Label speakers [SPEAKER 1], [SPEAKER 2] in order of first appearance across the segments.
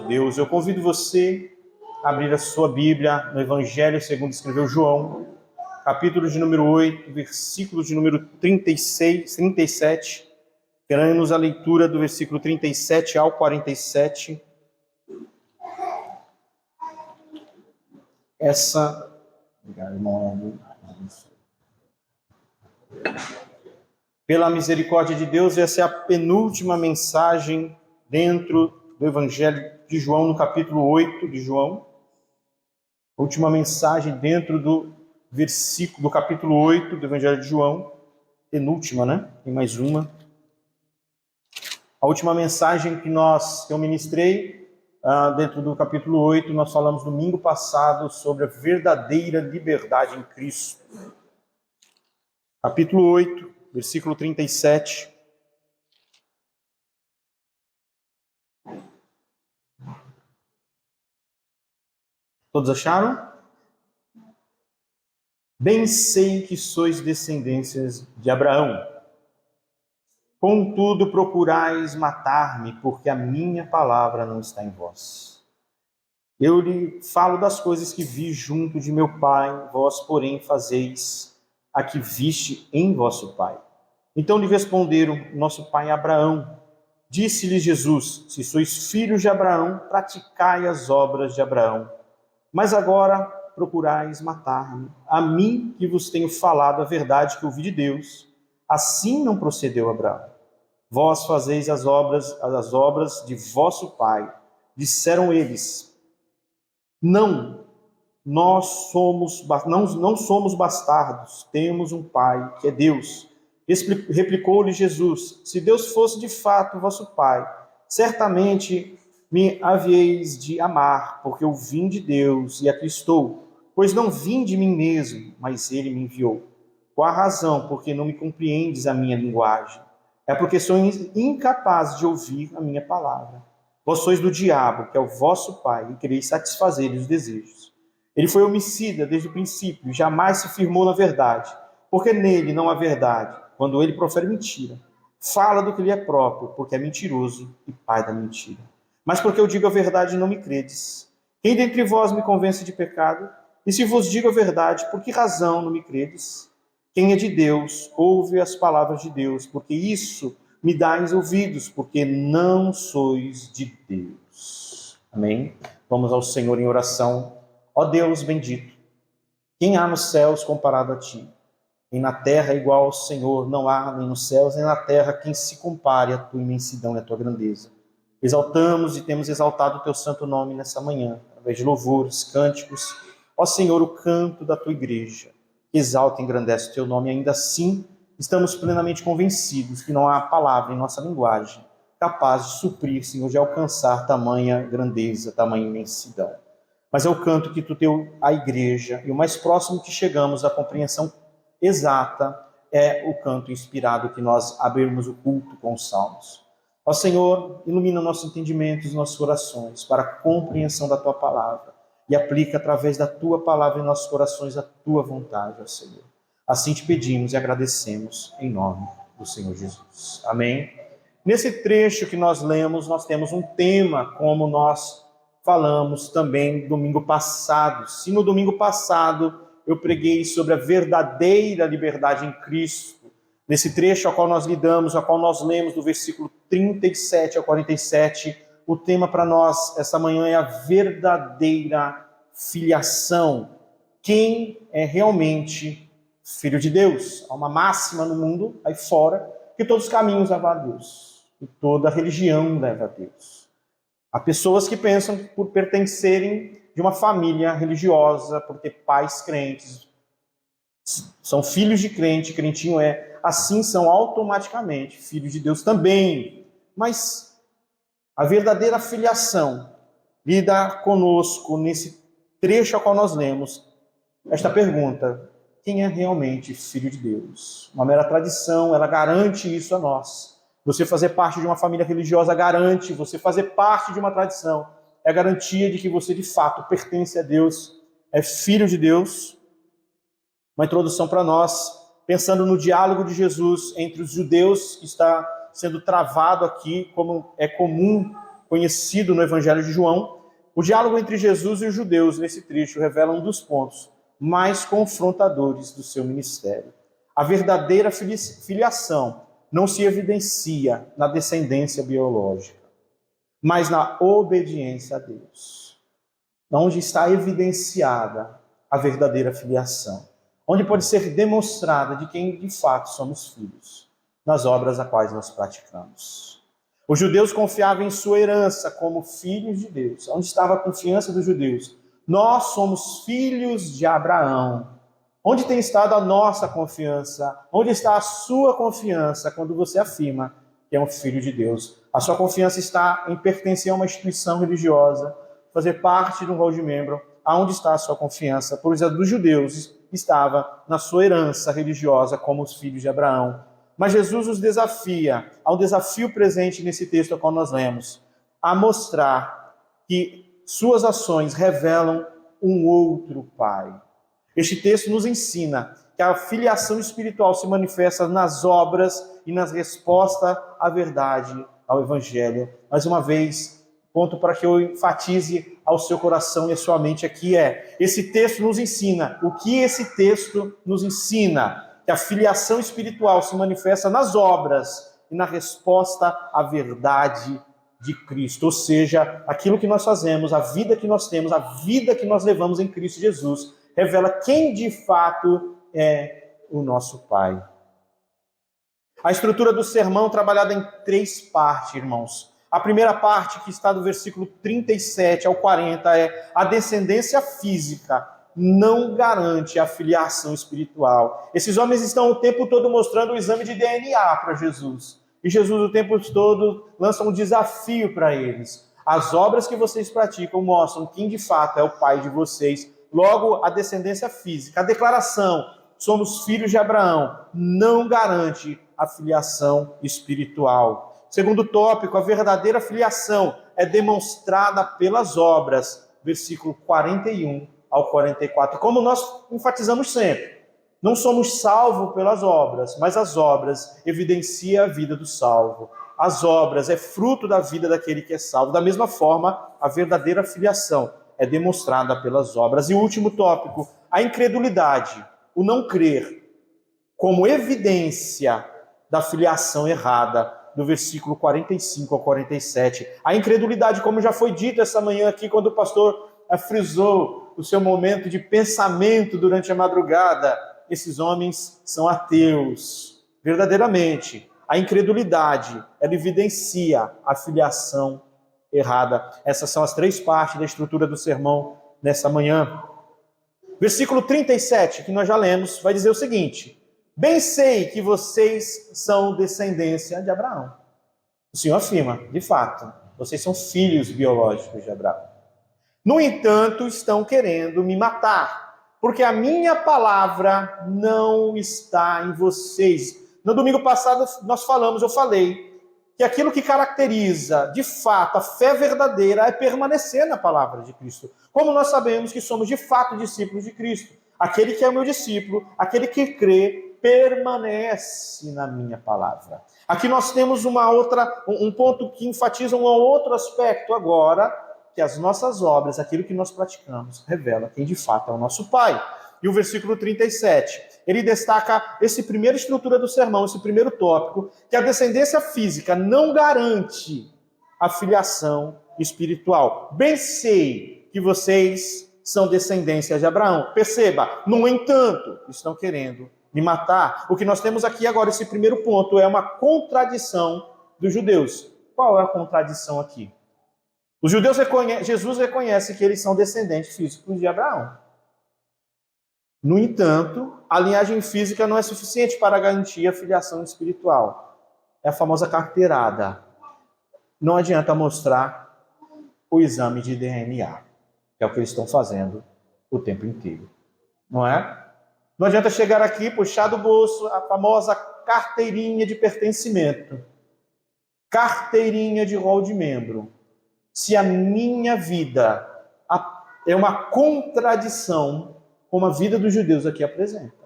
[SPEAKER 1] Deus. Eu convido você a abrir a sua Bíblia no Evangelho segundo escreveu João, capítulo de número 8, versículo de número 37. Teremos a leitura do versículo 37 ao 47. Obrigado, irmão. Pela misericórdia de Deus, essa é a penúltima mensagem dentro do Evangelho de João, no capítulo 8 de João. A última mensagem dentro do versículo do capítulo 8 do Evangelho de João. Penúltima, né? Tem mais uma. A última mensagem que eu ministrei dentro do capítulo 8, nós falamos domingo passado sobre a verdadeira liberdade em Cristo. Capítulo 8, versículo 37. Todos acharam? Bem sei que sois descendências de Abraão. Contudo, procurais matar-me, porque a minha palavra não está em vós. Eu lhe falo das coisas que vi junto de meu pai, vós, porém, fazeis a que viste em vosso pai. Então lhe responderam, nosso pai Abraão. Disse-lhe Jesus, se sois filhos de Abraão, praticai as obras de Abraão. Mas agora procurais matar-me, a mim que vos tenho falado a verdade que ouvi de Deus. Assim não procedeu Abraão. Vós fazeis as obras de vosso pai. Disseram eles, não somos bastardos, temos um pai que é Deus. Replicou-lhe Jesus, se Deus fosse de fato vosso pai, certamente me haveis de amar, porque eu vim de Deus e aqui estou, pois não vim de mim mesmo, mas ele me enviou. Qual a razão porque não me compreendes a minha linguagem? É porque sois incapazes de ouvir a minha palavra. Vós sois do diabo, que é o vosso pai, e quereis satisfazer os desejos. Ele foi homicida desde o princípio, e jamais se firmou na verdade, porque nele não há verdade, quando ele profere mentira. Fala do que lhe é próprio, porque é mentiroso e pai da mentira. Mas porque eu digo a verdade, não me credes. Quem dentre vós me convence de pecado? E se vos digo a verdade, por que razão não me credes? Quem é de Deus, ouve as palavras de Deus, porque isso me dais ouvidos, porque não sois de Deus. Amém? Vamos ao Senhor em oração. Ó Deus bendito, quem há nos céus comparado a ti? E na terra igual ao Senhor não há, nem nos céus, nem na terra, quem se compare à tua imensidão e à tua grandeza. Exaltamos e temos exaltado o teu santo nome nessa manhã, através de louvores, cânticos. Ó Senhor, o canto da tua igreja. Exalta e engrandece o teu nome, ainda assim estamos plenamente convencidos que não há palavra em nossa linguagem capaz de suprir, Senhor, de alcançar tamanha grandeza, tamanha imensidão. Mas é o canto que tu deu à igreja, e o mais próximo que chegamos à compreensão exata é o canto inspirado que nós abrimos o culto com os salmos. Ó Senhor, ilumina nossos entendimentos, nossas orações para a compreensão da tua palavra. E aplica através da tua palavra em nossos corações a tua vontade, ó Senhor. Assim te pedimos e agradecemos em nome do Senhor Jesus. Amém? Nesse trecho que nós lemos, nós temos um tema, como nós falamos também domingo passado. Se no domingo passado eu preguei sobre a verdadeira liberdade em Cristo, nesse trecho ao qual nós lidamos, ao qual nós lemos do versículo 37 ao 47, o tema para nós essa manhã é a verdadeira filiação. Quem é realmente filho de Deus? Há uma máxima no mundo, aí fora, que todos os caminhos levam a Deus. E toda religião leva a Deus. Há pessoas que pensam que por pertencerem de uma família religiosa, por ter pais crentes, são filhos de crente, crentinho assim são automaticamente filhos de Deus também. Mas a verdadeira filiação lida conosco nesse trecho ao qual nós lemos esta pergunta: quem é realmente filho de Deus? Uma mera tradição, ela garante isso a nós. Você fazer parte de uma família religiosa garante, você fazer parte de uma tradição é a garantia de que você de fato pertence a Deus, é filho de Deus. Uma introdução para nós, pensando no diálogo de Jesus entre os judeus, que está sendo travado aqui, como é comum conhecido no Evangelho de João, o diálogo entre Jesus e os judeus nesse trecho revela um dos pontos mais confrontadores do seu ministério. A verdadeira filiação não se evidencia na descendência biológica, mas na obediência a Deus. Onde está evidenciada a verdadeira filiação, onde pode ser demonstrada de quem de fato somos filhos, nas obras a quais nós praticamos. Os judeus confiavam em sua herança como filhos de Deus. Onde estava a confiança dos judeus? Nós somos filhos de Abraão. Onde tem estado a nossa confiança? Onde está a sua confiança quando você afirma que é um filho de Deus? A sua confiança está em pertencer a uma instituição religiosa, fazer parte de um rol de membro. Aonde está a sua confiança? Por exemplo, dos judeus estava na sua herança religiosa como os filhos de Abraão. Mas Jesus os desafia, há um desafio presente nesse texto ao qual nós lemos, a mostrar que suas ações revelam um outro Pai. Este texto nos ensina que a filiação espiritual se manifesta nas obras e nas respostas à verdade, ao Evangelho. Mais uma vez, ponto para que eu enfatize ao seu coração e à sua mente aqui esse texto nos ensina. O que esse texto nos ensina? Que a filiação espiritual se manifesta nas obras e na resposta à verdade de Cristo. Ou seja, aquilo que nós fazemos, a vida que nós temos, a vida que nós levamos em Cristo Jesus, revela quem de fato é o nosso Pai. A estrutura do sermão trabalhada em 3 partes, irmãos. A primeira parte, que está do versículo 37 ao 40, é a descendência física não garante a filiação espiritual. Esses homens estão o tempo todo mostrando o exame de DNA para Jesus. E Jesus o tempo todo lança um desafio para eles. As obras que vocês praticam mostram quem de fato é o Pai de vocês. Logo, a descendência física, a declaração, somos filhos de Abraão, não garante a filiação espiritual. Segundo tópico, a verdadeira filiação é demonstrada pelas obras. Versículo 41 ao 44. Como nós enfatizamos sempre, não somos salvos pelas obras, mas as obras evidenciam a vida do salvo. As obras é fruto da vida daquele que é salvo. Da mesma forma, a verdadeira filiação é demonstrada pelas obras. E o último tópico, a incredulidade, o não crer, como evidência da filiação errada, do versículo 45 ao 47. A incredulidade, como já foi dito essa manhã aqui, quando o pastor frisou o seu momento de pensamento durante a madrugada, esses homens são ateus. Verdadeiramente, a incredulidade, ela evidencia a filiação errada. Essas são as 3 partes da estrutura do sermão nessa manhã. Versículo 37, que nós já lemos, vai dizer o seguinte: bem sei que vocês são descendência de Abraão. O Senhor afirma, de fato, vocês são filhos biológicos de Abraão. No entanto, estão querendo me matar, porque a minha palavra não está em vocês. No domingo passado eu falei, que aquilo que caracteriza, de fato, a fé verdadeira é permanecer na palavra de Cristo. Como nós sabemos que somos, de fato, discípulos de Cristo. Aquele que é meu discípulo, aquele que crê, permanece na minha palavra. Aqui nós temos um ponto que enfatiza um outro aspecto agora, que as nossas obras, aquilo que nós praticamos, revela quem de fato é o nosso Pai. E o versículo 37, ele destaca essa primeira estrutura do sermão, esse primeiro tópico, que a descendência física não garante a filiação espiritual. Bem sei que vocês são descendência de Abraão. Perceba, no entanto, estão querendo me matar. O que nós temos aqui agora, esse primeiro ponto, é uma contradição dos judeus. Qual é a contradição aqui? Os judeus Jesus reconhece que eles são descendentes físicos de Abraão. No entanto, a linhagem física não é suficiente para garantir a filiação espiritual. É a famosa carteirada. Não adianta mostrar o exame de DNA, que é o que eles estão fazendo o tempo inteiro. Não é? Não adianta chegar aqui, puxar do bolso a famosa carteirinha de pertencimento. Carteirinha de rol de membro. Se a minha vida é uma contradição como a vida dos judeus aqui apresenta.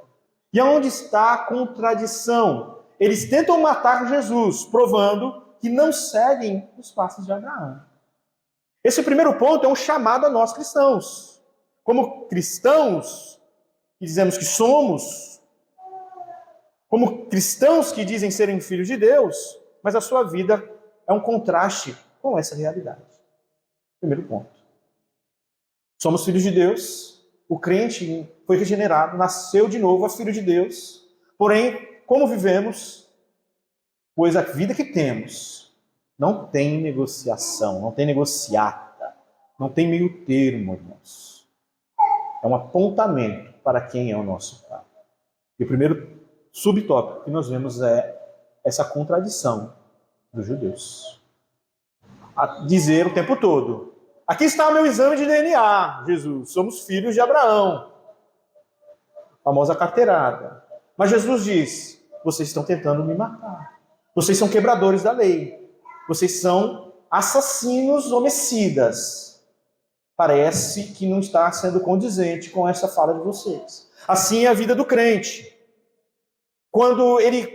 [SPEAKER 1] E aonde está a contradição? Eles tentam matar Jesus, provando que não seguem os passos de Abraão. Esse primeiro ponto é um chamado a nós cristãos. Como cristãos que dizemos que somos, como cristãos que dizem serem filhos de Deus, mas a sua vida é um contraste com essa realidade. Primeiro ponto. Somos filhos de Deus, o crente foi regenerado, nasceu de novo, é filho de Deus. Porém, como vivemos? Pois a vida que temos não tem negociação, não tem negociata, não tem meio termo, irmãos. É um apontamento para quem é o nosso Pai. E o primeiro subtópico que nós vemos é essa contradição dos judeus. A dizer o tempo todo: aqui está o meu exame de DNA, Jesus, somos filhos de Abraão. A famosa carteirada. Mas Jesus diz: vocês estão tentando me matar. Vocês são quebradores da lei. Vocês são assassinos homicidas. Parece que não está sendo condizente com essa fala de vocês. Assim é a vida do crente. Quando ele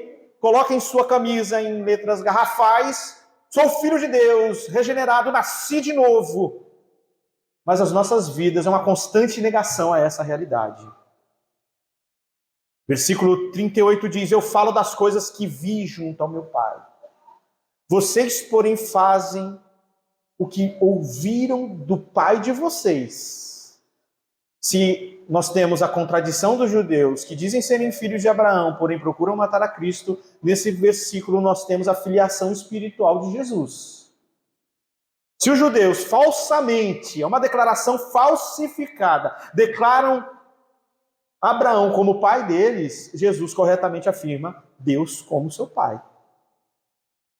[SPEAKER 1] coloca em sua camisa, em letras garrafais, sou filho de Deus, regenerado, nasci de novo. Mas as nossas vidas é uma constante negação a essa realidade. Versículo 38 diz: eu falo das coisas que vi junto ao meu Pai. Vocês, porém, fazem o que ouviram do pai de vocês. Se nós temos a contradição dos judeus, que dizem serem filhos de Abraão, porém procuram matar a Cristo, nesse versículo nós temos a filiação espiritual de Jesus. Se os judeus falsamente, é uma declaração falsificada, declaram Abraão como pai deles, Jesus corretamente afirma Deus como seu pai.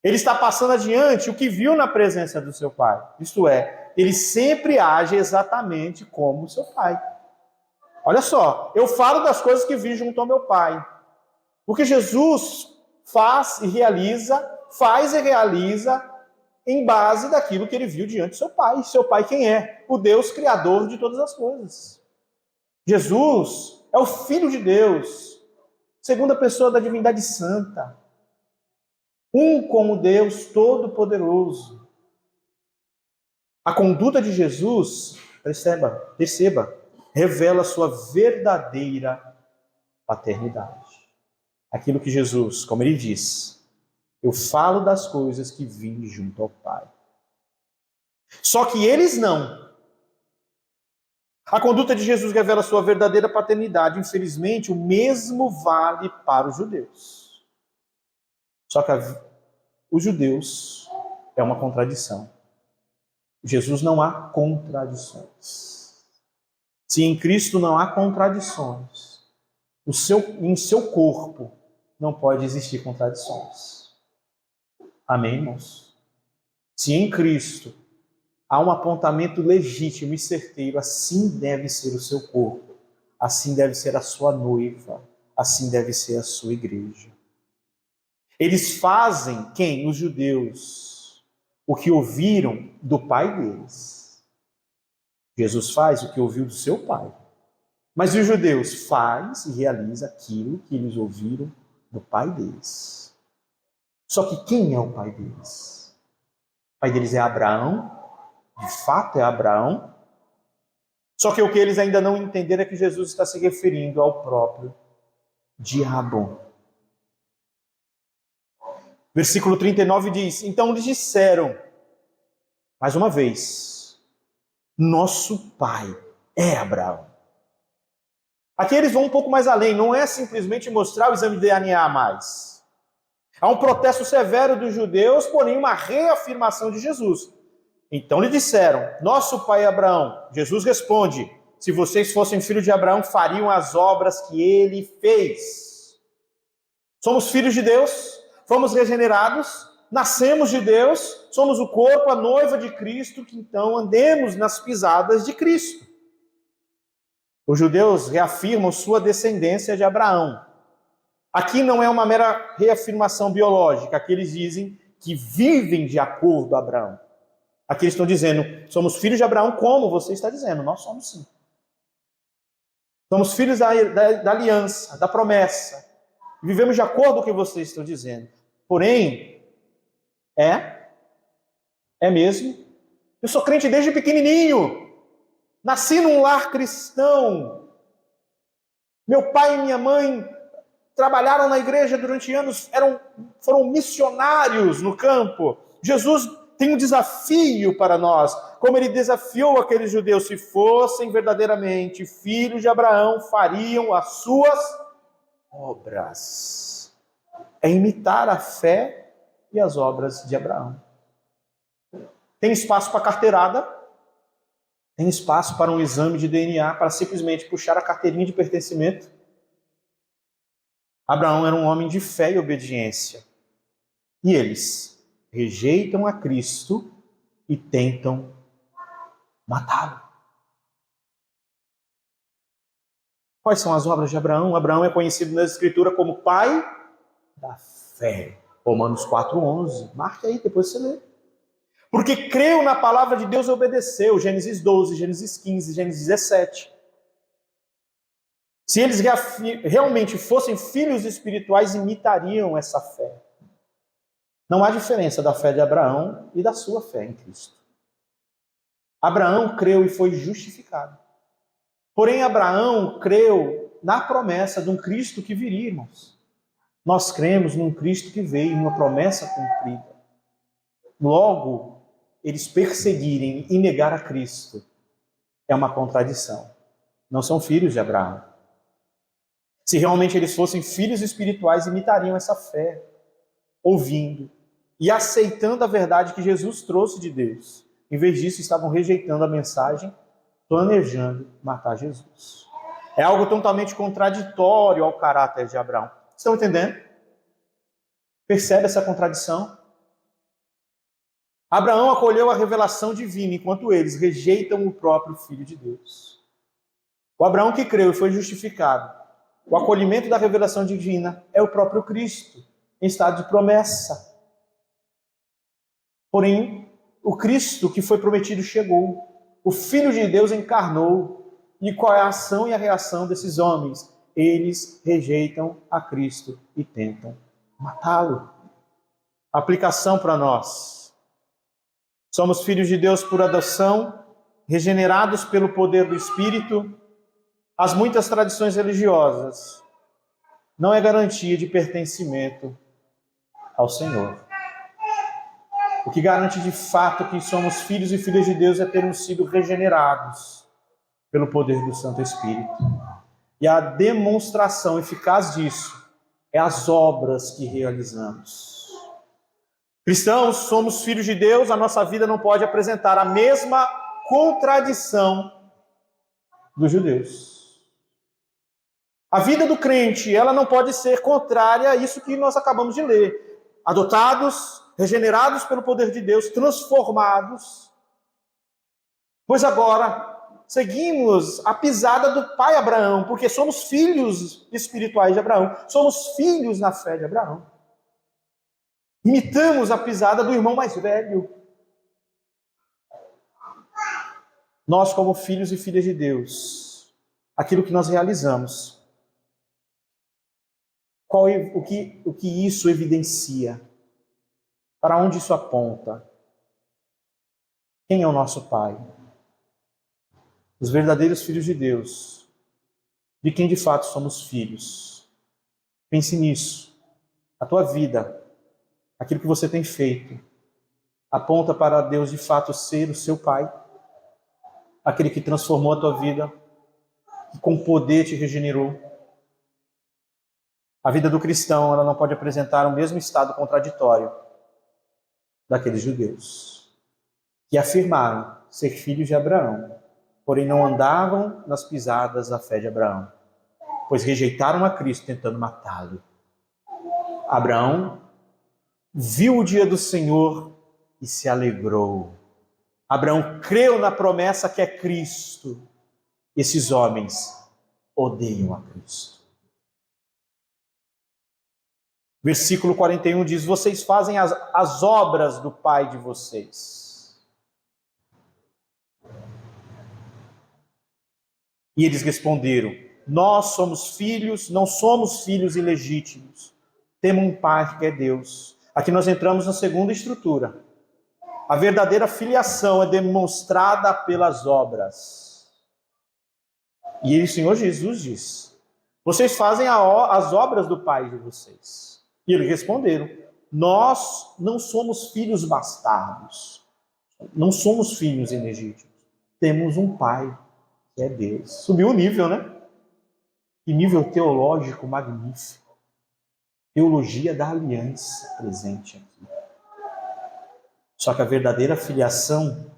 [SPEAKER 1] Ele está passando adiante o que viu na presença do seu pai. Isto é, ele sempre age exatamente como seu pai. Olha só, eu falo das coisas que vi junto ao meu pai. O que Jesus faz e realiza em base daquilo que ele viu diante do seu pai. Seu pai quem é? O Deus criador de todas as coisas. Jesus é o Filho de Deus, segunda pessoa da divindade santa. Um como Deus Todo-Poderoso. A conduta de Jesus, perceba, revela sua verdadeira paternidade. Aquilo que Jesus, como ele diz, eu falo das coisas que vi junto ao Pai. Só que eles não. A conduta de Jesus revela sua verdadeira paternidade. Infelizmente, o mesmo vale para os judeus. Só que os judeus é uma contradição. Jesus não há contradições. Se em Cristo não há contradições, em seu corpo não pode existir contradições. Amém, irmãos? Se em Cristo há um apontamento legítimo e certeiro, assim deve ser o seu corpo, assim deve ser a sua noiva, assim deve ser a sua igreja. Eles fazem, quem? Os judeus, o que ouviram do pai deles. Jesus faz o que ouviu do seu pai. Mas os judeus faz e realiza aquilo que eles ouviram do pai deles. Só que quem é o pai deles? O pai deles é Abraão, de fato é Abraão. Só que o que eles ainda não entenderam é que Jesus está se referindo ao próprio diabo. Versículo 39 diz: então lhes disseram, mais uma vez, nosso pai é Abraão. Aqui eles vão um pouco mais além, não é simplesmente mostrar o exame de DNA mais. Há um protesto severo dos judeus, porém uma reafirmação de Jesus. Então lhe disseram, nosso pai é Abraão. Jesus responde, se vocês fossem filhos de Abraão, fariam as obras que ele fez. Somos filhos de Deus, fomos regenerados, nascemos de Deus, somos o corpo, a noiva de Cristo, que então andemos nas pisadas de Cristo. Os judeus reafirmam sua descendência de Abraão. Aqui não é uma mera reafirmação biológica, aqui eles dizem que vivem de acordo com Abraão. Aqui eles estão dizendo, somos filhos de Abraão, como você está dizendo, nós somos sim. Somos filhos da aliança, da promessa. Vivemos de acordo com o que vocês estão dizendo. Porém, é mesmo, Eu sou crente desde pequenininho. Nasci num lar cristão. Meu pai e minha mãe trabalharam na igreja durante anos, foram missionários no campo. Jesus tem um desafio para nós, como ele desafiou aqueles judeus: se fossem verdadeiramente filhos de Abraão, fariam as suas obras. É imitar a fé e as obras de Abraão. Tem espaço para carteirada, tem espaço para um exame de DNA, para simplesmente puxar a carteirinha de pertencimento. Abraão era um homem de fé e obediência. E eles rejeitam a Cristo e tentam matá-lo. Quais são as obras de Abraão? Abraão é conhecido na Escritura como pai da fé. Romanos 4:11. Marque aí, depois você lê. Porque creu na palavra de Deus e obedeceu. Gênesis 12, Gênesis 15, Gênesis 17. Se eles realmente fossem filhos espirituais, imitariam essa fé. Não há diferença da fé de Abraão e da sua fé em Cristo. Abraão creu e foi justificado. Porém, Abraão creu na promessa de um Cristo que viria, irmãos. Nós cremos num Cristo que veio, numa promessa cumprida. Logo, eles perseguirem e negar a Cristo é uma contradição. Não são filhos de Abraão. Se realmente eles fossem filhos espirituais, imitariam essa fé, ouvindo e aceitando a verdade que Jesus trouxe de Deus. Em vez disso, estavam rejeitando a mensagem, planejando matar Jesus. É algo totalmente contraditório ao caráter de Abraão. Estão entendendo? Percebe essa contradição? Abraão acolheu a revelação divina, enquanto eles rejeitam o próprio Filho de Deus. O Abraão que creu e foi justificado, o acolhimento da revelação divina é o próprio Cristo, em estado de promessa. Porém, o Cristo que foi prometido chegou. O Filho de Deus encarnou. E qual é a ação e a reação desses homens? Eles rejeitam a Cristo e tentam matá-lo. Aplicação para nós. Somos filhos de Deus por adoção, regenerados pelo poder do Espírito. As muitas tradições religiosas não é garantia de pertencimento ao Senhor. O que garante de fato que somos filhos e filhas de Deus é termos sido regenerados pelo poder do Santo Espírito. E a demonstração eficaz disso é as obras que realizamos. Cristãos, somos filhos de Deus, a nossa vida não pode apresentar a mesma contradição dos judeus. A vida do crente, ela não pode ser contrária a isso que nós acabamos de ler. Adotados, regenerados pelo poder de Deus, transformados. Pois agora, seguimos a pisada do pai Abraão, porque somos filhos espirituais de Abraão. Somos filhos na fé de Abraão. Imitamos a pisada do irmão mais velho. Nós, como filhos e filhas de Deus, aquilo que nós realizamos, o que isso evidencia? Para onde isso aponta? Quem é o nosso Pai? Os verdadeiros filhos de Deus, de quem de fato somos filhos. Pense nisso. A tua vida, aquilo que você tem feito, aponta para Deus de fato ser o seu Pai, aquele que transformou a tua vida, que com poder te regenerou. A vida do cristão, ela não pode apresentar o mesmo estado contraditório daqueles judeus, que afirmaram ser filhos de Abraão, porém não andavam nas pisadas da fé de Abraão, pois rejeitaram a Cristo tentando matá-lo. Abraão viu o dia do Senhor e se alegrou. Abraão creu na promessa que é Cristo. Esses homens odeiam a Cristo. Versículo 41 diz: vocês fazem as obras do pai de vocês. E eles responderam: nós somos filhos, não somos filhos ilegítimos. Temos um pai que é Deus. Aqui nós entramos na segunda estrutura. A verdadeira filiação é demonstrada pelas obras. E o Senhor Jesus diz: vocês fazem as obras do Pai de vocês. E eles responderam: nós não somos filhos bastardos. Não somos filhos ilegítimos. Temos um Pai, que é Deus. Subiu o nível, né? Que nível teológico magnífico. Teologia da aliança presente aqui. Só que a verdadeira filiação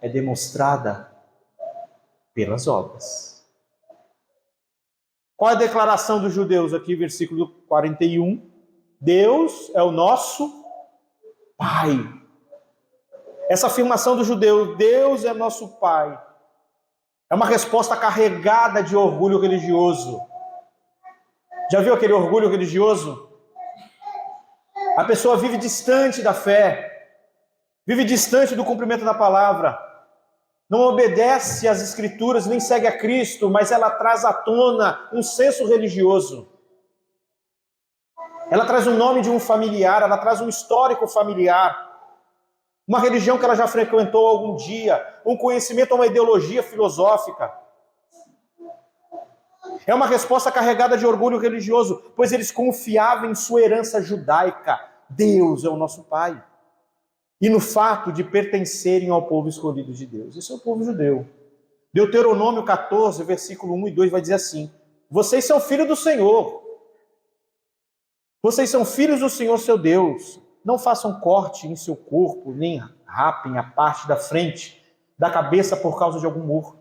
[SPEAKER 1] é demonstrada pelas obras. Qual é a declaração dos judeus aqui, versículo 41? Deus é o nosso Pai. Essa afirmação do judeu, Deus é nosso Pai, é uma resposta carregada de orgulho religioso. Já viu aquele orgulho religioso? A pessoa vive distante da fé, vive distante do cumprimento da palavra, não obedece às Escrituras, nem segue a Cristo, mas ela traz à tona um senso religioso. Ela traz o nome de um familiar, ela traz um histórico familiar, uma religião que ela já frequentou algum dia, um conhecimento, uma ideologia filosófica. É uma resposta carregada de orgulho religioso, pois eles confiavam em sua herança judaica. Deus é o nosso Pai. E no fato de pertencerem ao povo escolhido de Deus. Esse é o povo judeu. Deuteronômio 14, versículo 1 e 2 vai dizer assim: vocês são filhos do Senhor. Vocês são filhos do Senhor seu Deus. Não façam corte em seu corpo, nem rapem a parte da frente, da cabeça por causa de algum morto.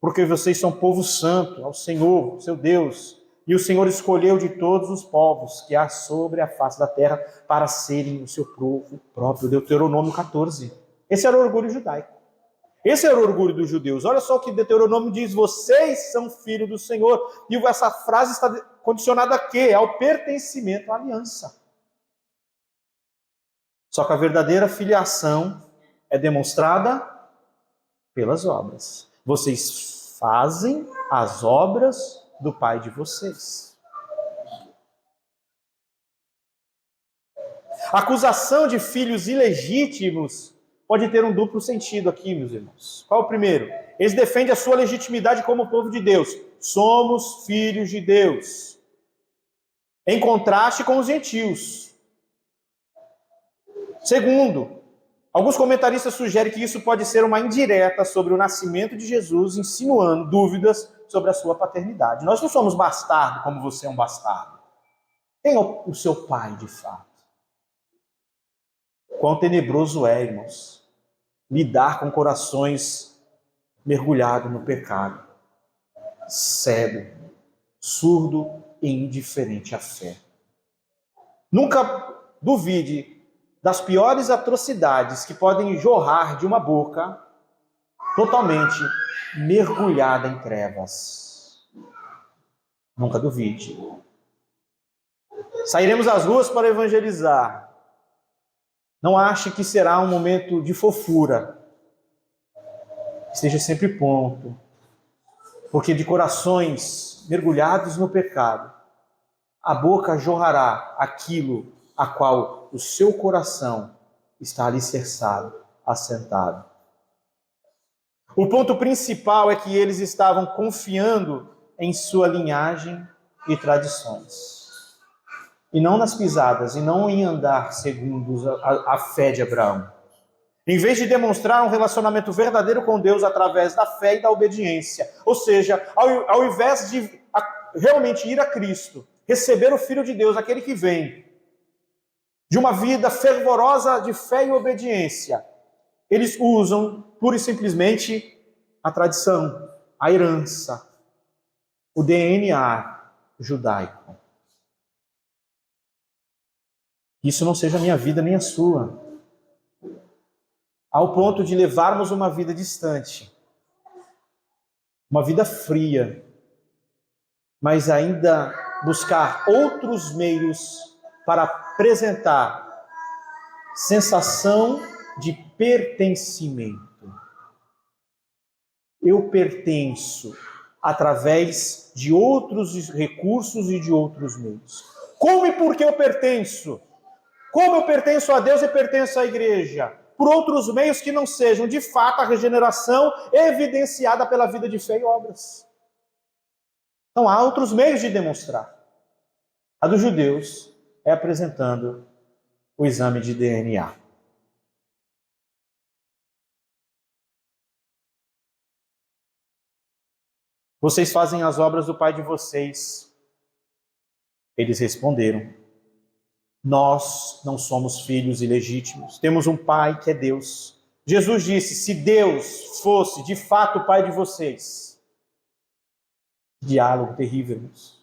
[SPEAKER 1] Porque vocês são povo santo ao Senhor, seu Deus. E o Senhor escolheu de todos os povos que há sobre a face da terra para serem o seu povo próprio. Deuteronômio 14. Esse era o orgulho judaico. Esse era o orgulho dos judeus. Olha só o que Deuteronômio diz: vocês são filhos do Senhor. E essa frase está condicionada a quê? Ao pertencimento à aliança. Só que a verdadeira filiação é demonstrada pelas obras. Vocês fazem as obras do Pai de vocês. A acusação de filhos ilegítimos pode ter um duplo sentido aqui, meus irmãos. Qual é o primeiro? Eles defendem a sua legitimidade como povo de Deus. Somos filhos de Deus. Em contraste com os gentios. Segundo, alguns comentaristas sugerem que isso pode ser uma indireta sobre o nascimento de Jesus, insinuando dúvidas sobre a sua paternidade. Nós não somos bastardos como você é um bastardo. Quem é o seu pai, de fato? Quão tenebroso é, irmãos, lidar com corações mergulhados no pecado, cego, surdo e indiferente à fé. Nunca duvide das piores atrocidades que podem jorrar de uma boca totalmente mergulhada em trevas. Nunca duvide. Sairemos às ruas para evangelizar. Não ache que será um momento de fofura. Esteja sempre pronto, porque de corações mergulhados no pecado, a boca jorrará aquilo a qual o seu coração está alicerçado, assentado. O ponto principal é que eles estavam confiando em sua linhagem e tradições. E não nas pisadas, e não em andar segundo a fé de Abraão. Em vez de demonstrar um relacionamento verdadeiro com Deus através da fé e da obediência. Ou seja, ao invés de realmente ir a Cristo, receber o Filho de Deus, aquele que vem, de uma vida fervorosa de fé e obediência, eles usam pura e simplesmente a tradição, a herança, o DNA judaico. Isso não seja a minha vida nem a sua. Ao ponto de levarmos uma vida distante, uma vida fria, mas ainda buscar outros meios para apresentar sensação de pertencimento. Eu pertenço através de outros recursos e de outros meios. Como e por que eu pertenço? Como eu pertenço a Deus e pertenço à igreja? por outros meios que não sejam, de fato, a regeneração evidenciada pela vida de fé e obras. Então, há outros meios de demonstrar. A dos judeus é apresentando o exame de DNA. Vocês fazem as obras do pai de vocês. Eles responderam: nós não somos filhos ilegítimos. Temos um pai que é Deus. Jesus disse: se Deus fosse de fato o pai de vocês. Que diálogo terrível, irmãos.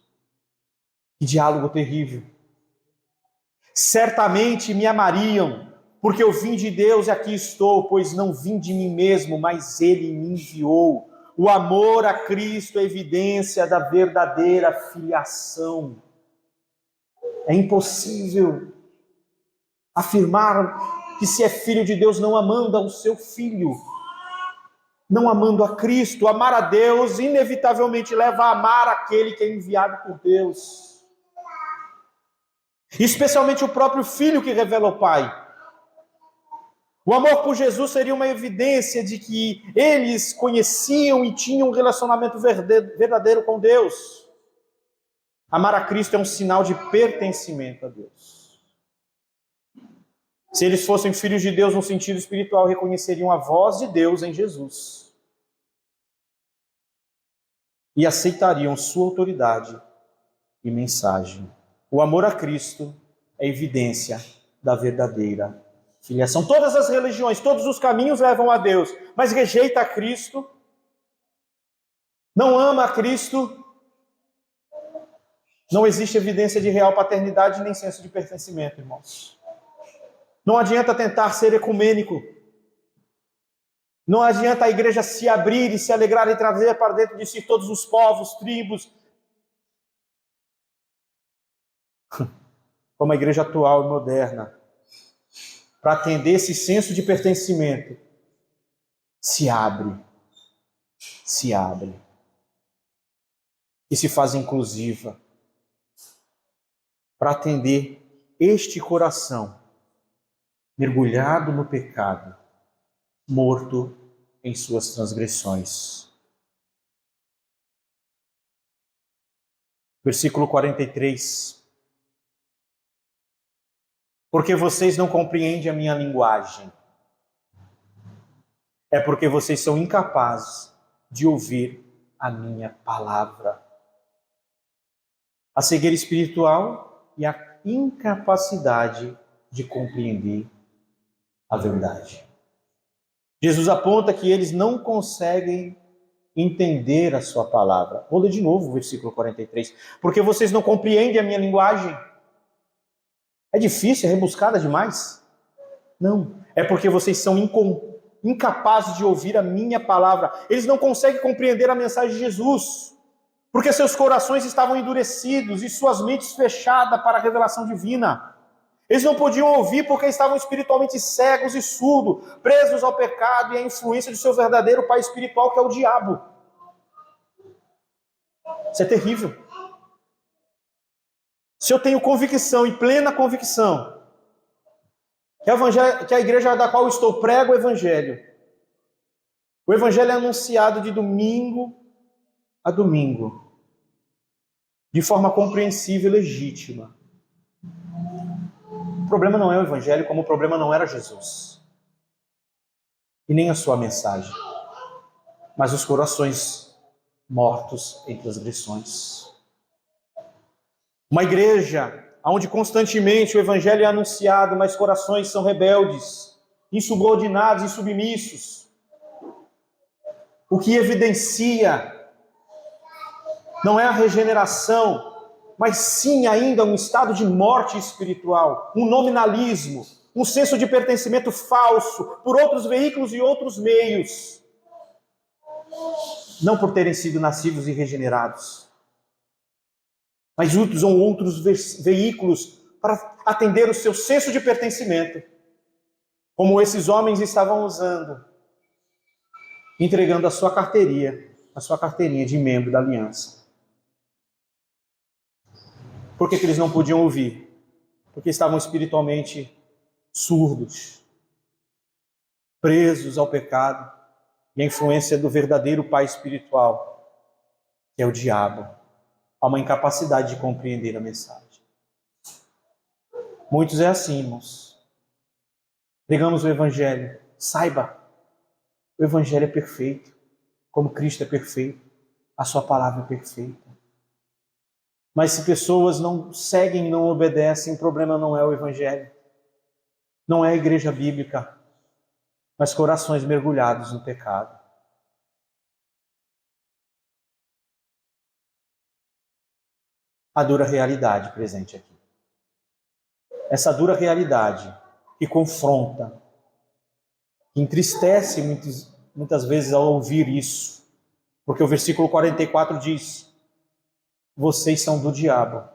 [SPEAKER 1] Que diálogo terrível. Certamente me amariam, porque eu vim de Deus e aqui estou, pois não vim de mim mesmo, mas Ele me enviou. O amor a Cristo é evidência da verdadeira filiação. É impossível afirmar que se é filho de Deus não amando ao seu filho, não amando a Cristo. Amar a Deus inevitavelmente leva a amar aquele que é enviado por Deus. Especialmente o próprio filho que revela o Pai. O amor por Jesus seria uma evidência de que eles conheciam e tinham um relacionamento verdadeiro com Deus. Amar a Cristo é um sinal de pertencimento a Deus. Se eles fossem filhos de Deus no sentido espiritual, reconheceriam a voz de Deus em Jesus. E aceitariam sua autoridade e mensagem. O amor a Cristo é evidência da verdadeira filiação. Todas as religiões, todos os caminhos levam a Deus, mas rejeita a Cristo, não ama a Cristo, não existe evidência de real paternidade nem senso de pertencimento, irmãos. Não adianta tentar ser ecumênico. Não adianta a igreja se abrir e se alegrar e trazer para dentro de si todos os povos, tribos. Como a igreja atual e moderna, para atender esse senso de pertencimento, se abre e se faz inclusiva, para atender este coração mergulhado no pecado, morto em suas transgressões. Versículo 43. Porque vocês não compreendem a minha linguagem. É porque vocês são incapazes de ouvir a minha palavra. A cegueira espiritual e a incapacidade de compreender a verdade. Jesus aponta que eles não conseguem entender a sua palavra. Vou ler de novo o versículo 43. Porque vocês não compreendem a minha linguagem. É difícil, é rebuscada demais? Não, é porque vocês são incapazes de ouvir a minha palavra. Eles não conseguem compreender a mensagem de Jesus, porque seus corações estavam endurecidos e suas mentes fechadas para a revelação divina. Eles não podiam ouvir porque estavam espiritualmente cegos e surdos, presos ao pecado e à influência de seu verdadeiro pai espiritual, que é o diabo. Isso é terrível. Se eu tenho convicção e plena convicção que a igreja da qual eu estou prega o evangelho é anunciado de domingo a domingo, de forma compreensível e legítima. O problema não é o evangelho, como o problema não era Jesus, e nem a sua mensagem, mas os corações mortos em transgressões. Uma igreja onde constantemente o evangelho é anunciado, mas corações são rebeldes, insubordinados, insubmissos. O que evidencia não é a regeneração, mas sim ainda um estado de morte espiritual, um nominalismo, um senso de pertencimento falso por outros veículos e outros meios, não por terem sido nascidos e regenerados, mas usam outros veículos para atender o seu senso de pertencimento, como esses homens estavam usando, entregando a sua carteirinha de membro da aliança. Por que eles não podiam ouvir? Porque estavam espiritualmente surdos. presos ao pecado e à influência do verdadeiro pai espiritual, que é o diabo. Há uma incapacidade de compreender a mensagem. Muitos é assim, irmãos. Pregamos o Evangelho. Saiba, o Evangelho é perfeito, como Cristo é perfeito, a sua palavra é perfeita. Mas se pessoas não seguem, não obedecem, o problema não é o Evangelho, não é a igreja bíblica, mas corações mergulhados no pecado. A dura realidade presente aqui. Essa dura realidade que confronta, que entristece muitas vezes ao ouvir isso, porque o versículo 44 diz: vocês são do diabo,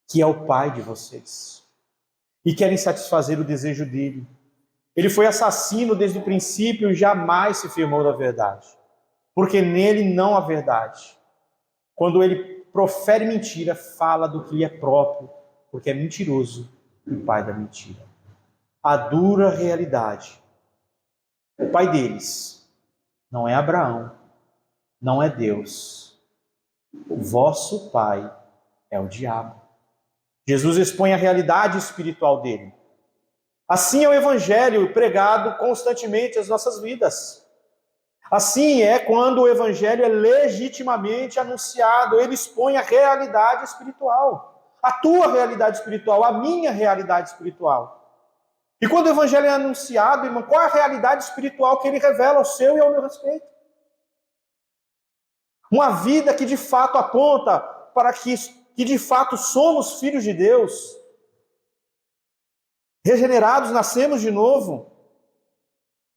[SPEAKER 1] que é o pai de vocês, e querem satisfazer o desejo dele. Ele foi assassino desde o princípio e jamais se firmou na verdade, porque nele não há verdade. Quando ele profere mentira, fala do que lhe é próprio, porque é mentiroso e pai da mentira. A dura realidade. O pai deles não é Abraão, não é Deus. O vosso pai é o diabo. Jesus expõe a realidade espiritual dele. Assim é o Evangelho pregado constantemente às nossas vidas. Assim é quando o Evangelho é legitimamente anunciado. Ele expõe a realidade espiritual. A tua realidade espiritual, a minha realidade espiritual. E quando o Evangelho é anunciado, irmão, qual é a realidade espiritual que ele revela ao seu e ao meu respeito? Uma vida que de fato aponta para que de fato somos filhos de Deus. Regenerados, nascemos de novo.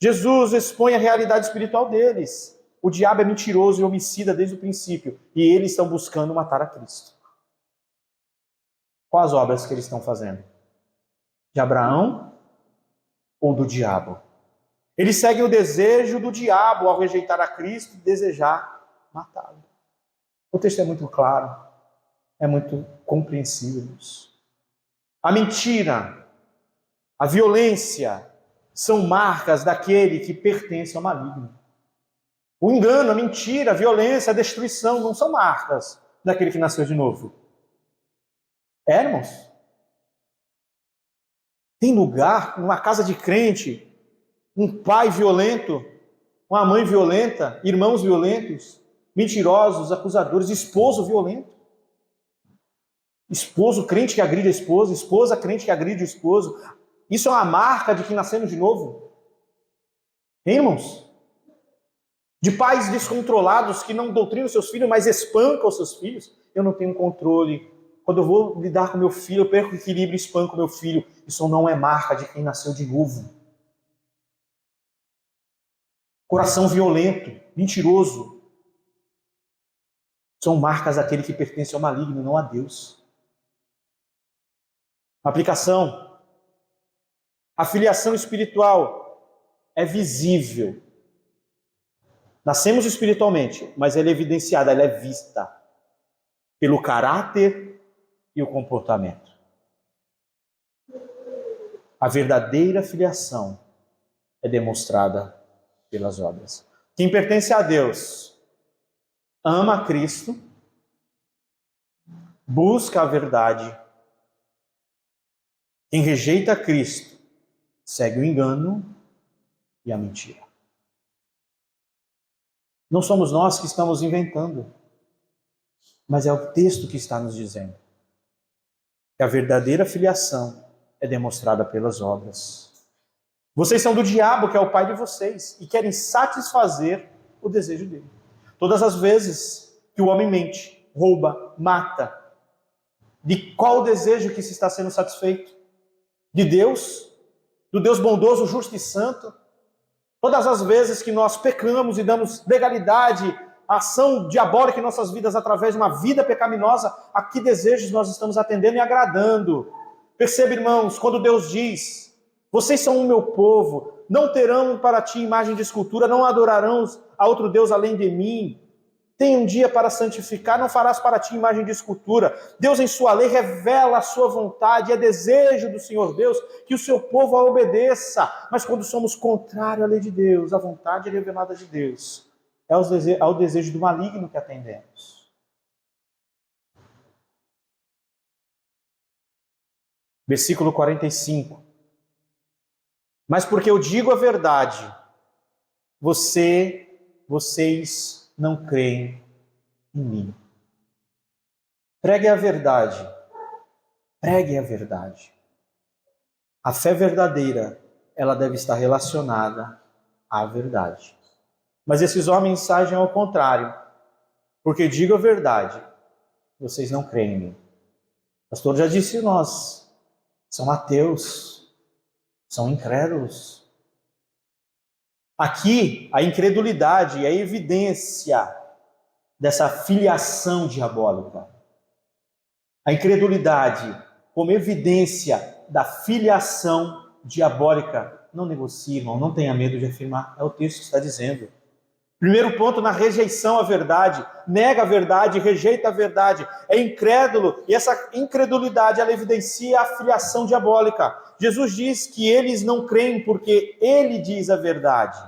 [SPEAKER 1] Jesus expõe a realidade espiritual deles. O diabo é mentiroso e homicida desde o princípio. E eles estão buscando matar a Cristo. Quais as obras que eles estão fazendo? De Abraão ou do diabo? Eles seguem o desejo do diabo ao rejeitar a Cristo e desejar matá-lo. O texto é muito claro, é muito compreensível. A mentira, a violência são marcas daquele que pertence ao maligno. O engano, a mentira, a violência, a destruição não são marcas daquele que nasceu de novo. Irmãos, tem lugar numa casa de crente, um pai violento, uma mãe violenta, irmãos violentos, mentirosos, acusadores, esposo violento. Esposo crente que agride a esposa, esposa crente que agride o esposo. Isso é uma marca de que nascemos de novo. Hein, irmãos? De pais descontrolados que não doutrinam seus filhos, mas espancam os seus filhos. Eu não tenho controle. Quando eu vou lidar com meu filho, eu perco o equilíbrio e espanco meu filho. Isso não é marca de quem nasceu de novo. Coração violento, mentiroso. São marcas daquele que pertence ao maligno, não a Deus. Aplicação. A filiação espiritual é visível. Nascemos espiritualmente, mas ela é evidenciada, ela é vista pelo caráter e o comportamento. A verdadeira filiação é demonstrada pelas obras. Quem pertence a Deus ama a Cristo, busca a verdade. Quem rejeita Cristo segue o engano e a mentira. Não somos nós que estamos inventando, mas é o texto que está nos dizendo que a verdadeira filiação é demonstrada pelas obras. Vocês são do diabo, que é o pai de vocês, e querem satisfazer o desejo dele. Todas as vezes que o homem mente, rouba, mata, de qual o desejo que se está sendo satisfeito? De Deus? Do Deus bondoso, justo e santo? Todas as vezes que nós pecamos e damos legalidade à ação diabólica em nossas vidas através de uma vida pecaminosa, a que desejos nós estamos atendendo e agradando? Perceba, irmãos, quando Deus diz: vocês são o meu povo, não terão para ti imagem de escultura, não adorarão a outro Deus além de mim. Tem um dia para santificar, não farás para ti imagem de escultura. Deus, em sua lei, revela a sua vontade. É desejo do Senhor Deus que o seu povo a obedeça. Mas quando somos contrários à lei de Deus, à vontade revelada de Deus, é ao desejo do maligno que atendemos. Versículo 45. Mas porque eu digo a verdade, vocês não creem em mim. Pregue a verdade. Pregue a verdade. A fé verdadeira, ela deve estar relacionada à verdade. Mas esses homens agem ao contrário. Porque digo a verdade, vocês não creem em mim. O pastor já disse nós, são ateus, são incrédulos. Aqui, a incredulidade é a evidência dessa filiação diabólica. A incredulidade como evidência da filiação diabólica. Não negocie, irmão, não tenha medo de afirmar. É o texto que está dizendo. Primeiro ponto na rejeição à verdade. Nega a verdade, rejeita a verdade. É incrédulo e essa incredulidade ela evidencia a filiação diabólica. Jesus diz que eles não creem porque ele diz a verdade.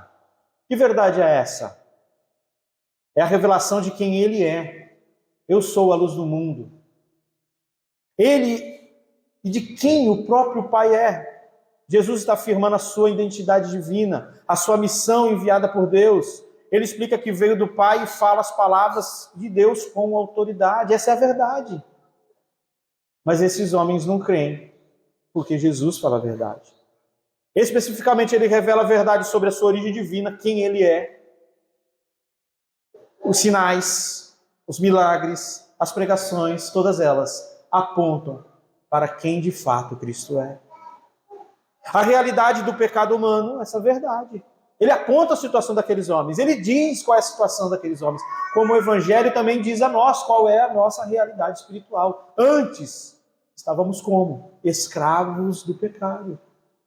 [SPEAKER 1] Que verdade é essa? É a revelação de quem ele é. Eu sou a luz do mundo. Ele e de quem o próprio Pai é. Jesus está afirmando a sua identidade divina, a sua missão enviada por Deus. Ele explica que veio do Pai e fala as palavras de Deus com autoridade. Essa é a verdade. Mas esses homens não creem, porque Jesus fala a verdade. Especificamente, ele revela a verdade sobre a sua origem divina, quem ele é. Os sinais, os milagres, as pregações, todas elas apontam para quem de fato Cristo é. A realidade do pecado humano, essa verdade. Ele aponta a situação daqueles homens, ele diz qual é a situação daqueles homens, como o Evangelho também diz a nós qual é a nossa realidade espiritual. Antes, estávamos como? Escravos do pecado.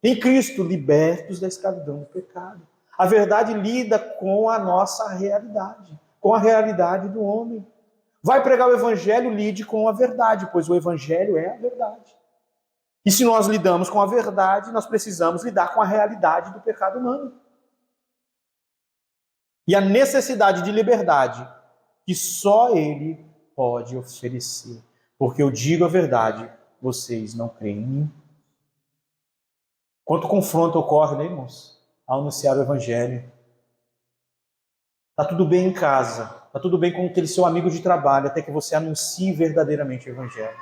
[SPEAKER 1] Em Cristo, libertos da escravidão do pecado. A verdade lida com a nossa realidade, com a realidade do homem. Vai pregar o Evangelho, lide com a verdade, pois o Evangelho é a verdade. E se nós lidamos com a verdade, nós precisamos lidar com a realidade do pecado humano. E a necessidade de liberdade que só Ele pode oferecer. Porque eu digo a verdade, vocês não creem em mim. Quanto confronto ocorre, né, irmãos? Ao anunciar o Evangelho. Está tudo bem em casa, está tudo bem com aquele seu amigo de trabalho, até que você anuncie verdadeiramente o Evangelho.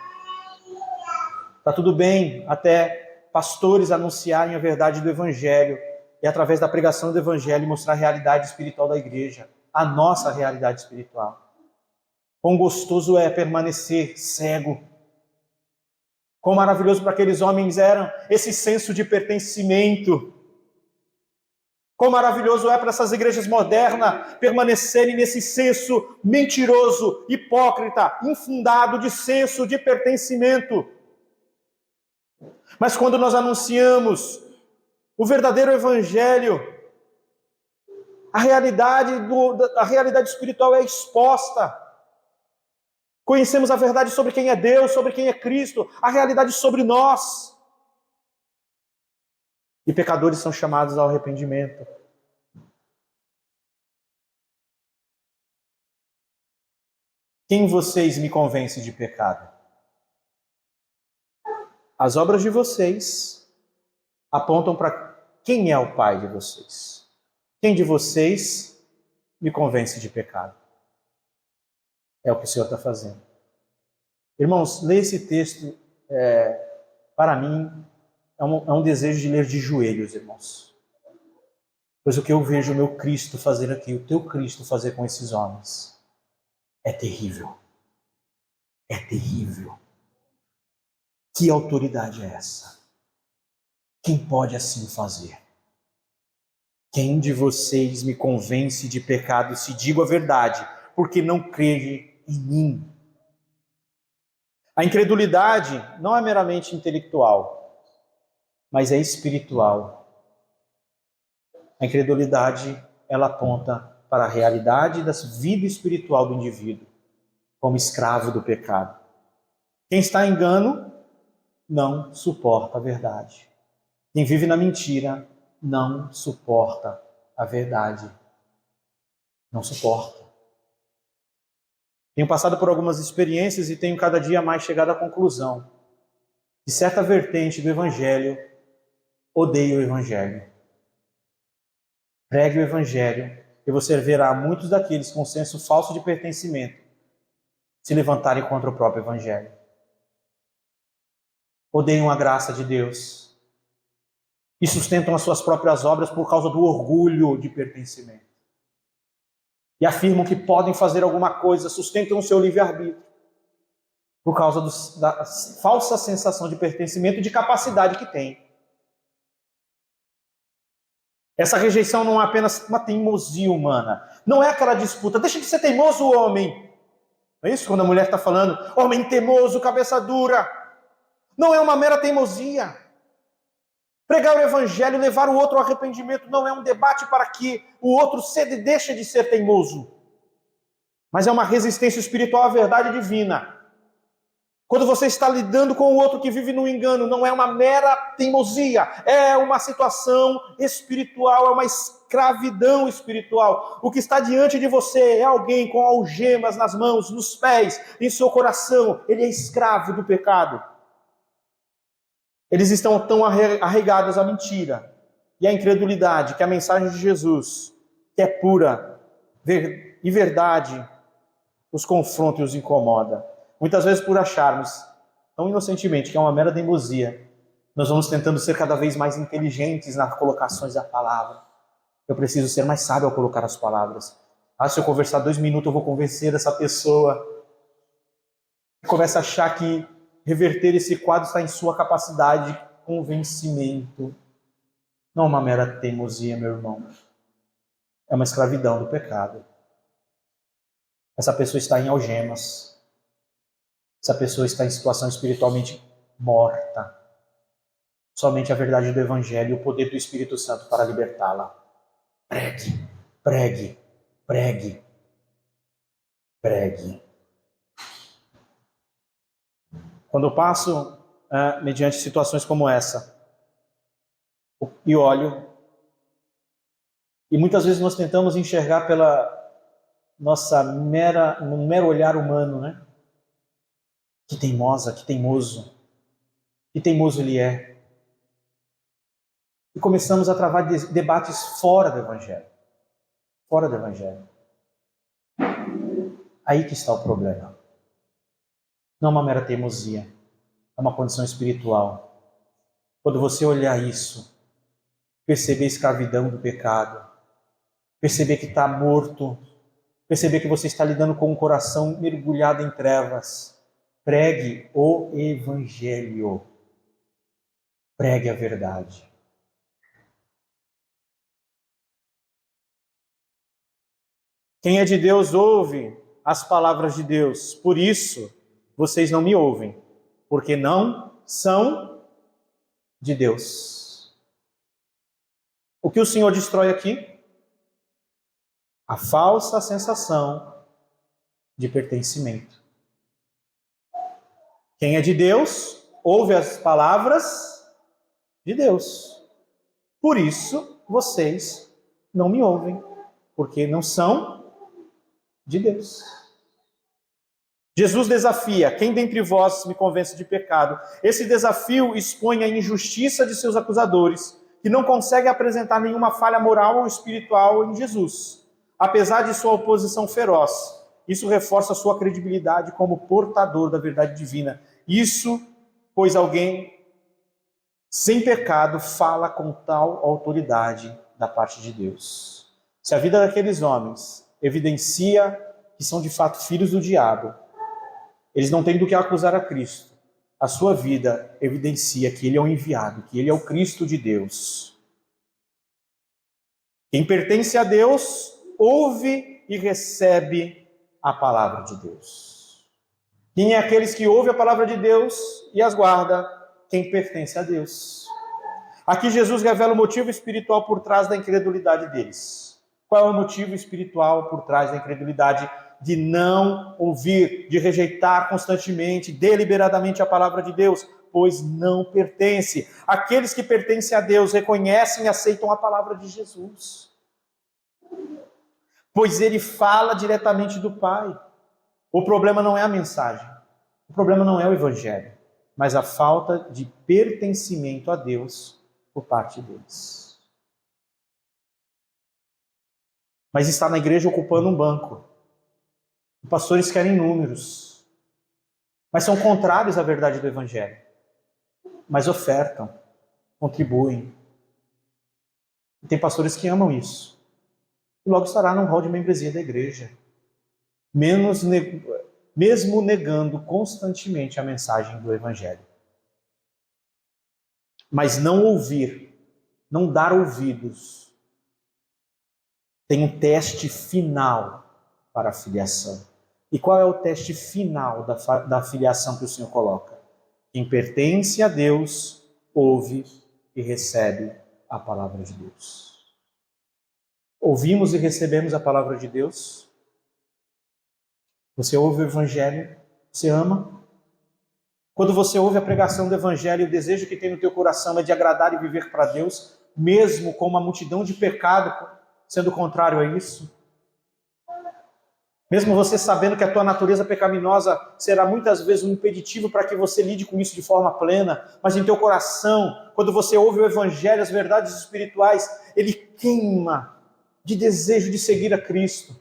[SPEAKER 1] Está tudo bem até pastores anunciarem a verdade do Evangelho e através da pregação do Evangelho mostrar a realidade espiritual da igreja, a nossa realidade espiritual. Quão gostoso é permanecer cego. Quão maravilhoso para aqueles homens era esse senso de pertencimento. Quão maravilhoso é para essas igrejas modernas permanecerem nesse senso mentiroso, hipócrita, infundado de senso de pertencimento. Mas quando nós anunciamos o verdadeiro Evangelho, a realidade espiritual é exposta. Conhecemos a verdade sobre quem é Deus, sobre quem é Cristo, a realidade sobre nós. E pecadores são chamados ao arrependimento. Quem vocês me convence de pecado? As obras de vocês apontam para quem é o Pai de vocês. Quem de vocês me convence de pecado? É o que o Senhor está fazendo. Irmãos, ler esse texto, para mim, é um desejo de ler de joelhos, irmãos. Pois o que eu vejo o meu Cristo fazer aqui, o teu Cristo fazer com esses homens, é terrível. É terrível. Que autoridade é essa? Quem pode assim fazer? Quem de vocês me convence de pecado se digo a verdade, porque não crê em mim? A incredulidade não é meramente intelectual, mas é espiritual. A incredulidade, ela aponta para a realidade da vida espiritual do indivíduo, como escravo do pecado. Quem está em engano não suporta a verdade. Quem vive na mentira não suporta a verdade. Não suporta. Tenho passado por algumas experiências e tenho cada dia mais chegado à conclusão que certa vertente do Evangelho odeia o Evangelho. Pregue o Evangelho e você verá muitos daqueles com senso falso de pertencimento se levantarem contra o próprio Evangelho. Odeiam a graça de Deus e sustentam as suas próprias obras por causa do orgulho de pertencimento. E afirmam que podem fazer alguma coisa, sustentam o seu livre-arbítrio por causa da falsa sensação de pertencimento e de capacidade que têm. Essa rejeição não é apenas uma teimosia humana. Não é aquela disputa, deixa de ser teimoso, homem. Não é isso quando a mulher está falando, homem teimoso, cabeça dura. Não é uma mera teimosia. Pregar o Evangelho, levar o outro ao arrependimento, não é um debate para que o outro ceda e deixe de ser teimoso. Mas é uma resistência espiritual à verdade divina. Quando você está lidando com o outro que vive no engano, não é uma mera teimosia, é uma situação espiritual, é uma escravidão espiritual. O que está diante de você é alguém com algemas nas mãos, nos pés, em seu coração. Ele é escravo do pecado. Eles estão tão arraigados à mentira e à incredulidade que a mensagem de Jesus, que é pura e verdade, os confronta e os incomoda. Muitas vezes por acharmos, tão inocentemente, que é uma mera teimosia, nós vamos tentando ser cada vez mais inteligentes nas colocações da palavra. Eu preciso ser mais sábio ao colocar as palavras. Se eu conversar 2 minutos, eu vou convencer essa pessoa. Começa a achar que reverter esse quadro está em sua capacidade de convencimento. Não é uma mera teimosia, meu irmão. É uma escravidão do pecado. Essa pessoa está em algemas. Essa pessoa está em situação espiritualmente morta. Somente a verdade do Evangelho e o poder do Espírito Santo para libertá-la. Pregue, pregue, pregue, pregue. Quando eu passo mediante situações como essa, e olho, e muitas vezes nós tentamos enxergar pela nossa no mero olhar humano, né? Que teimosa, que teimoso ele é. E começamos a travar debates fora do Evangelho. Fora do Evangelho. Aí que está o problema. Não é uma mera teimosia, é uma condição espiritual. Quando você olhar isso, perceber a escravidão do pecado, perceber que está morto, perceber que você está lidando com um coração mergulhado em trevas, pregue o Evangelho. Pregue a verdade. Quem é de Deus ouve as palavras de Deus. Por isso, vocês não me ouvem, porque não são de Deus. O que o Senhor destrói aqui? A falsa sensação de pertencimento. Quem é de Deus, ouve as palavras de Deus. Por isso, vocês não me ouvem, porque não são de Deus. Jesus desafia: quem dentre vós me convence de pecado? Esse desafio expõe a injustiça de seus acusadores, que não conseguem apresentar nenhuma falha moral ou espiritual em Jesus, apesar de sua oposição feroz. Isso reforça sua credibilidade como portador da verdade divina. Isso, pois alguém sem pecado fala com tal autoridade da parte de Deus. Se a vida daqueles homens evidencia que são de fato filhos do diabo, eles não têm do que acusar a Cristo. A sua vida evidencia que Ele é o enviado, que Ele é o Cristo de Deus. Quem pertence a Deus, ouve e recebe a palavra de Deus. Quem é aqueles que ouvem a palavra de Deus e as guarda? Quem pertence a Deus. Aqui Jesus revela o motivo espiritual por trás da incredulidade deles. Qual é o motivo espiritual por trás da incredulidade? De não ouvir, de rejeitar constantemente, deliberadamente a palavra de Deus, pois não pertence. Aqueles que pertencem a Deus reconhecem e aceitam a palavra de Jesus, pois ele fala diretamente do Pai. O problema não é a mensagem, o problema não é o evangelho, mas a falta de pertencimento a Deus por parte deles. Mas está na igreja ocupando um banco. Os pastores querem números, mas são contrários à verdade do evangelho. Mas ofertam, contribuem. E tem pastores que amam isso. E logo estará no hall de membresia da igreja, mesmo negando constantemente a mensagem do evangelho. Mas não ouvir, não dar ouvidos, tem um teste final para a filiação. E qual é o teste final da filiação que o Senhor coloca? Quem pertence a Deus, ouve e recebe a palavra de Deus. Ouvimos e recebemos a palavra de Deus? Você ouve o evangelho? Você ama? Quando você ouve a pregação do evangelho, o desejo que tem no teu coração é de agradar e viver para Deus, mesmo com uma multidão de pecado sendo contrário a isso? Mesmo você sabendo que a tua natureza pecaminosa será muitas vezes um impeditivo para que você lide com isso de forma plena, mas em teu coração, quando você ouve o evangelho, as verdades espirituais, ele queima de desejo de seguir a Cristo.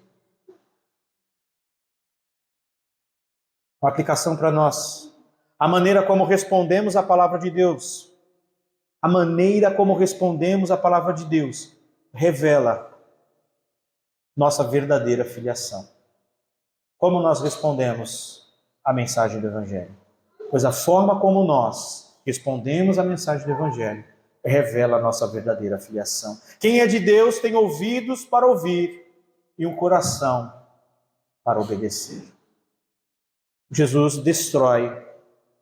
[SPEAKER 1] Uma aplicação para nós. A maneira como respondemos à palavra de Deus, a maneira como respondemos à palavra de Deus, revela nossa verdadeira filiação. Como nós respondemos à mensagem do Evangelho? Pois a forma como nós respondemos à mensagem do Evangelho revela a nossa verdadeira filiação. Quem é de Deus tem ouvidos para ouvir e um coração para obedecer. Jesus destrói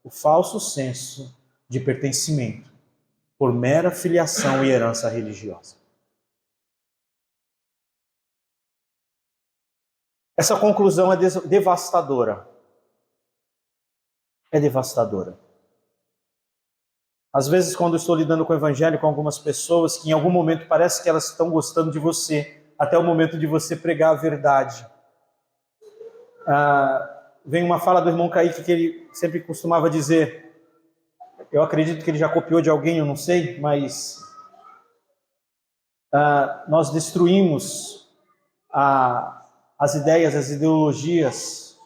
[SPEAKER 1] o falso senso de pertencimento por mera filiação e herança religiosa. Essa conclusão é devastadora. É devastadora. Às vezes, quando eu estou lidando com o evangelho com algumas pessoas que em algum momento parece que elas estão gostando de você, até o momento de você pregar a verdade. Vem uma fala do irmão Kaique que ele sempre costumava dizer, eu acredito que ele já copiou de alguém, eu não sei, mas nós destruímos as ideias, as ideologias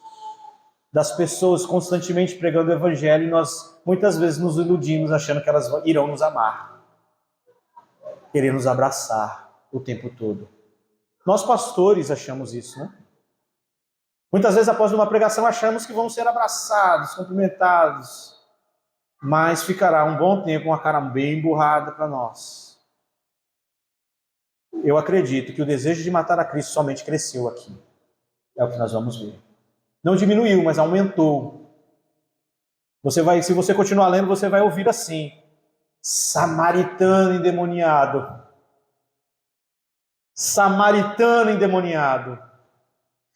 [SPEAKER 1] das pessoas constantemente pregando o evangelho e nós muitas vezes nos iludimos achando que elas irão nos amar, querer nos abraçar o tempo todo. Nós pastores achamos isso, né? Muitas vezes após uma pregação achamos que vamos ser abraçados, cumprimentados, mas ficará um bom tempo com a cara bem emburrada para nós. Eu acredito que o desejo de matar a Cristo somente cresceu aqui. É o que nós vamos ver. Não diminuiu, mas aumentou. Se você continuar lendo, você vai ouvir assim: samaritano endemoniado. Samaritano endemoniado.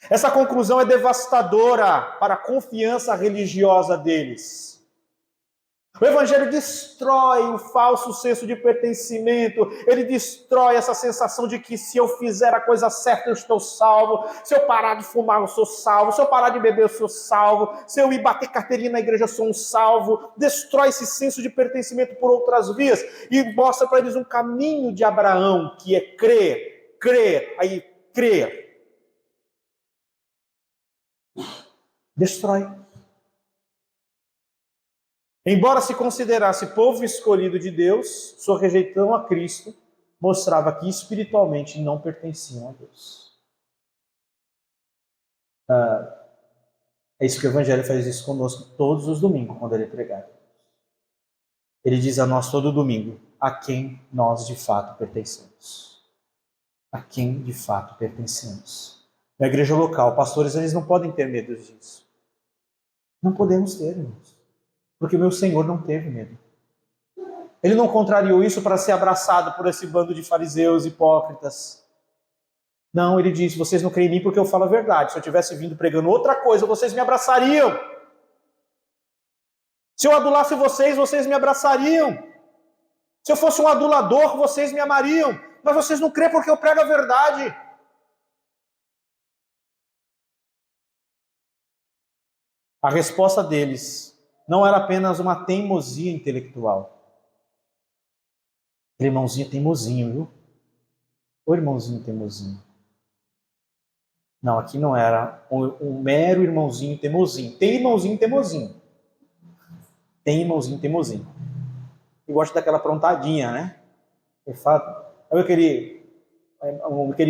[SPEAKER 1] Essa conclusão é devastadora para a confiança religiosa deles. O Evangelho destrói o falso senso de pertencimento, ele destrói essa sensação de que se eu fizer a coisa certa eu estou salvo, se eu parar de fumar eu sou salvo, se eu parar de beber eu sou salvo, se eu ir bater carteirinha na igreja eu sou um salvo. Destrói esse senso de pertencimento por outras vias e mostra para eles um caminho de Abraão, que é crer. Destrói. Embora se considerasse povo escolhido de Deus, sua rejeição a Cristo mostrava que espiritualmente não pertenciam a Deus. É isso que o Evangelho faz isso conosco todos os domingos, quando ele é pregado. Ele diz a nós todo domingo a quem nós de fato pertencemos. A quem de fato pertencemos. Na igreja local, pastores, eles não podem ter medo disso. Não podemos ter, irmãos. Porque meu Senhor não teve medo. Ele não contrariou isso para ser abraçado por esse bando de fariseus hipócritas. Não, ele disse, vocês não creem em mim porque eu falo a verdade. Se eu tivesse vindo pregando outra coisa, vocês me abraçariam. Se eu adulasse vocês, vocês me abraçariam. Se eu fosse um adulador, vocês me amariam. Mas vocês não creem porque eu prego a verdade. A resposta deles não era apenas uma teimosia intelectual. Aquele irmãozinho teimosinho, viu? O irmãozinho teimosinho. Não, aqui não era um mero irmãozinho teimosinho. Tem irmãozinho teimosinho. Tem irmãozinho teimosinho. Eu gosto daquela aprontadinha, né? Eu falo, aquele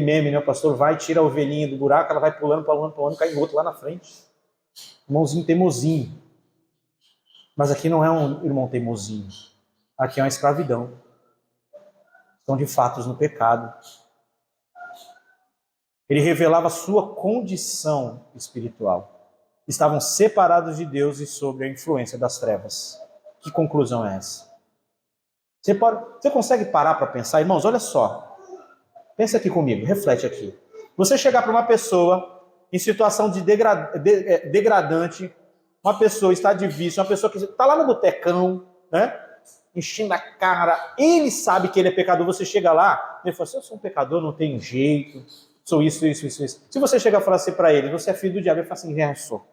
[SPEAKER 1] meme, né? O pastor vai, tira a ovelhinha do buraco, ela vai pulando, cai em outro lá na frente. Irmãozinho teimosinho. Mas aqui não é um irmão teimosinho. Aqui é uma escravidão. Estão de fato no pecado. Ele revelava sua condição espiritual. Estavam separados de Deus e sob a influência das trevas. Que conclusão é essa? Você consegue parar para pensar? Irmãos, olha só. Pensa aqui comigo, reflete aqui. Você chegar para uma pessoa em situação de degradante, uma pessoa está de vício, uma pessoa que está lá no botecão, né? Enchendo a cara, ele sabe que ele é pecador, você chega lá, ele fala assim, eu sou um pecador, não tenho jeito, sou isso. Se você chegar e falar assim para ele, você é filho do diabo, ele fala assim, eu sou.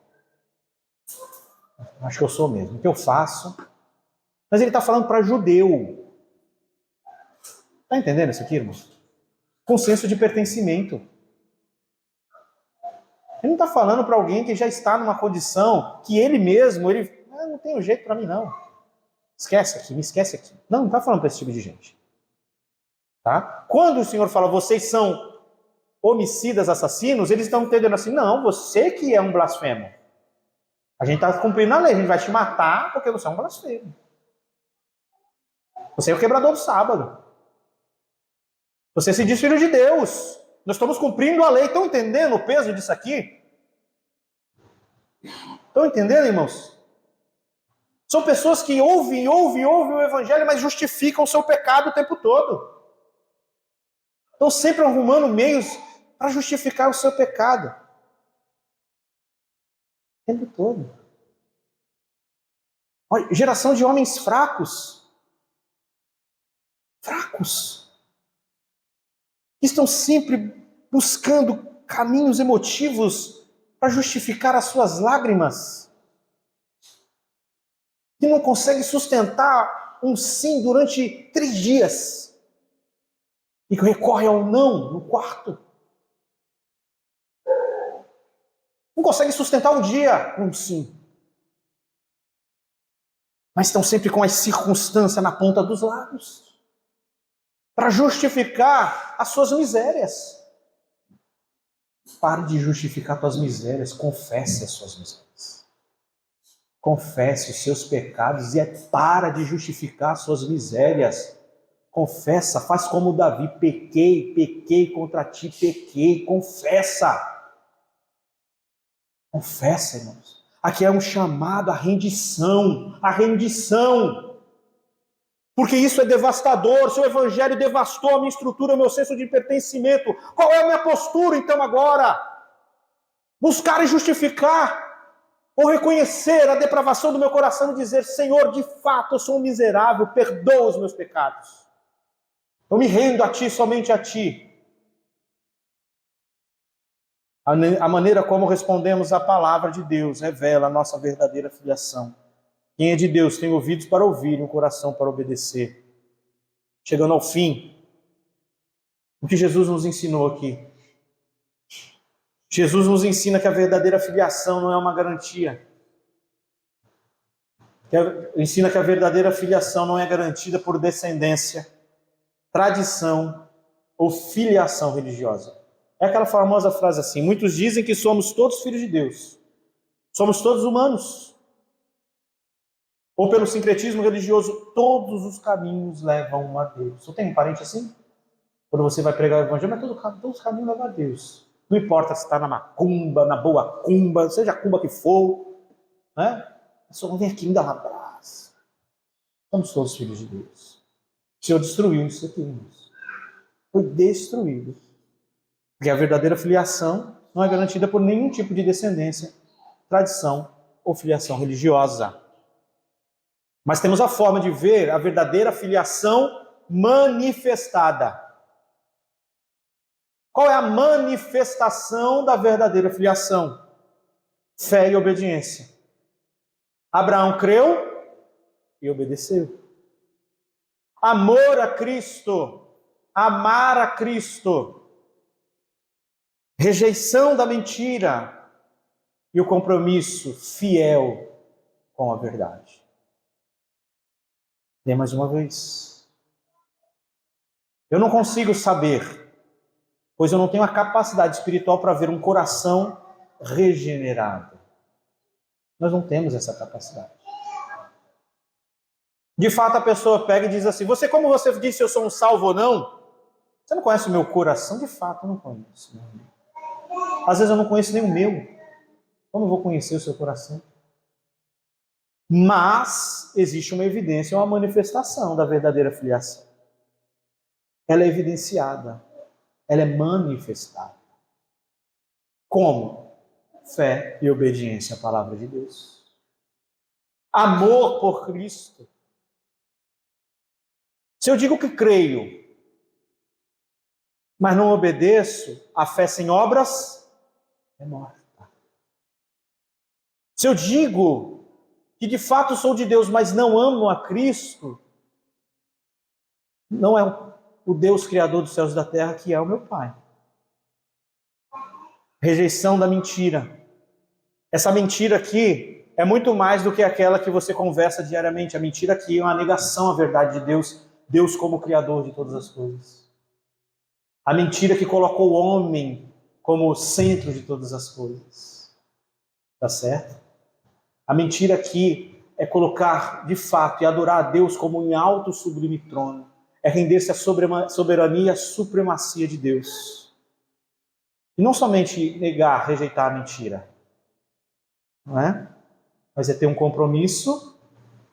[SPEAKER 1] Acho que eu sou mesmo, o que eu faço? Mas ele está falando para judeu. Está entendendo isso aqui, irmão? Com senso de pertencimento. Ele não está falando para alguém que já está numa condição que ele mesmo, não tem jeito para mim não. Esquece aqui, me esquece aqui. Não está falando para esse tipo de gente. Tá? Quando o Senhor fala, vocês são homicidas, assassinos, eles estão entendendo assim, não, você que é um blasfemo. A gente está cumprindo a lei, a gente vai te matar porque você é um blasfemo. Você é o quebrador do sábado. Você se diz filho de Deus. Nós estamos cumprindo a lei. Estão entendendo o peso disso aqui? Estão entendendo, irmãos? São pessoas que ouvem o evangelho, mas justificam o seu pecado o tempo todo. Estão sempre arrumando meios para justificar o seu pecado. O tempo todo. Olha, geração de homens fracos. Fracos. Estão sempre buscando caminhos emotivos para justificar as suas lágrimas. Que não conseguem sustentar um sim durante 3 dias. E que recorre ao não no quarto. Não conseguem sustentar um dia com um sim. Mas estão sempre com as circunstâncias na ponta dos lábios. Para justificar as suas misérias. Pare de justificar suas misérias, confesse as suas misérias. Confesse os seus pecados e para de justificar as suas misérias. Confessa, faz como Davi, pequei contra ti, pequei, confessa. Confessa, irmãos. Aqui é um chamado à rendição, Porque isso é devastador. Se o evangelho devastou a minha estrutura, o meu senso de pertencimento, qual é a minha postura então agora? Buscar e justificar, ou reconhecer a depravação do meu coração e dizer, Senhor, de fato eu sou um miserável, perdoa os meus pecados. Eu me rendo a Ti, somente a Ti. A maneira como respondemos à palavra de Deus revela a nossa verdadeira filiação. Quem é de Deus tem ouvidos para ouvir e um coração para obedecer. Chegando ao fim, o que Jesus nos ensinou aqui. Jesus nos ensina que a verdadeira filiação não é uma garantia. Ensina que a verdadeira filiação não é garantida por descendência, tradição ou filiação religiosa. É aquela famosa frase assim, muitos dizem que somos todos filhos de Deus. Somos todos humanos. Ou pelo sincretismo religioso, todos os caminhos levam a Deus. Você tem um parente assim? Quando você vai pregar o evangelho, mas todos os caminhos levam a Deus. Não importa se está na macumba, na boa cumba, seja a cumba que for, né? Só vem aqui, me dá um abraço. Somos todos filhos de Deus. O Senhor destruiu isso aqui, irmãos. Foi destruído. Porque a verdadeira filiação não é garantida por nenhum tipo de descendência, tradição ou filiação religiosa. Mas temos a forma de ver a verdadeira filiação manifestada. Qual é a manifestação da verdadeira filiação? Fé e obediência. Abraão creu e obedeceu. Amor a Cristo, amar a Cristo, rejeição da mentira e o compromisso fiel com a verdade. Lê mais uma vez. Eu não consigo saber, pois eu não tenho a capacidade espiritual para ver um coração regenerado. Nós não temos essa capacidade. De fato, a pessoa pega e diz assim: como você disse, eu sou um salvo ou não? Você não conhece o meu coração? De fato, eu não conheço. Às vezes eu não conheço nem o meu. Como eu vou conhecer o seu coração? Mas existe uma evidência, uma manifestação da verdadeira filiação. Ela é evidenciada. Ela é manifestada. Como? Fé e obediência à palavra de Deus. Amor por Cristo. Se eu digo que creio, mas não obedeço, a fé sem obras é morta. Se eu digo que de fato sou de Deus, mas não amo a Cristo, não é o Deus Criador dos céus e da terra que é o meu Pai. Rejeição da mentira. Essa mentira aqui é muito mais do que aquela que você conversa diariamente. A mentira aqui é uma negação à verdade de Deus, Deus como Criador de todas as coisas. A mentira que colocou o homem como o centro de todas as coisas. Tá certo? A mentira aqui é colocar, de fato, e adorar a Deus como um alto sublime trono. É render-se à soberania e à supremacia de Deus. E não somente negar, rejeitar a mentira. Não é? Mas é ter um compromisso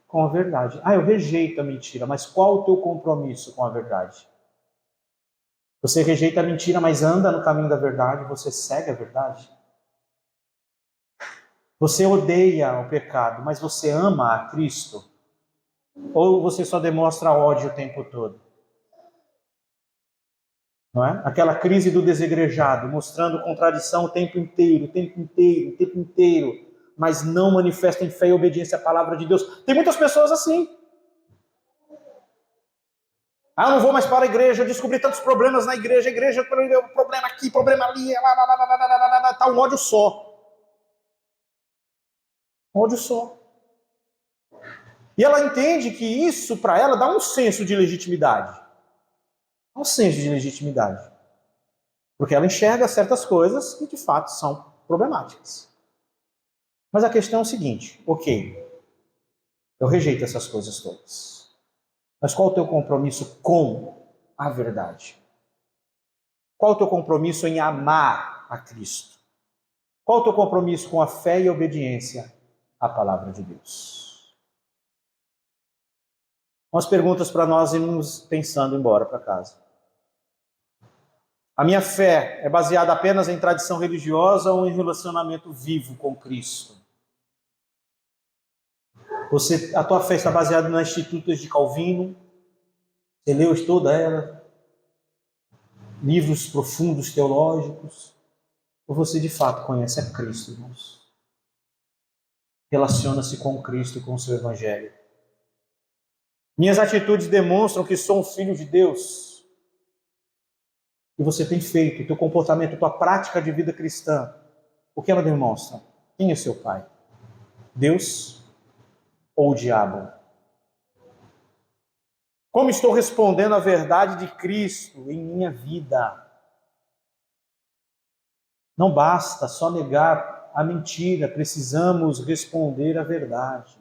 [SPEAKER 1] com a verdade. Eu rejeito a mentira, mas qual o teu compromisso com a verdade? Você rejeita a mentira, mas anda no caminho da verdade, você segue a verdade? Você odeia o pecado, mas você ama a Cristo? Ou você só demonstra ódio o tempo todo? Não é? Aquela crise do desegrejado, mostrando contradição o tempo inteiro, mas não manifesta em fé e obediência à palavra de Deus. Tem muitas pessoas assim. Eu não vou mais para a igreja, eu descobri tantos problemas na igreja, problema aqui, problema ali, tá um ódio só. Um ódio só. E ela entende que isso, para ela, dá um senso de legitimidade. Um senso de legitimidade. Porque ela enxerga certas coisas que, de fato, são problemáticas. Mas a questão é o seguinte: eu rejeito essas coisas todas. Mas qual o teu compromisso com a verdade? Qual o teu compromisso em amar a Cristo? Qual o teu compromisso com a fé e a obediência à palavra de Deus? Umas perguntas para nós irmos pensando embora para casa. A minha fé é baseada apenas em tradição religiosa ou em relacionamento vivo com Cristo? A tua fé está baseada nas Institutas de Calvino? Você leu toda ela? Livros profundos teológicos? Ou você de fato conhece a Cristo, irmãos? Relaciona-se com Cristo e com o seu Evangelho. Minhas atitudes demonstram que sou um filho de Deus. E você tem feito, o teu comportamento, a tua prática de vida cristã, o que ela demonstra? Quem é seu pai? Deus ou o diabo? Como estou respondendo à verdade de Cristo em minha vida? Não basta só negar a mentira, precisamos responder à verdade,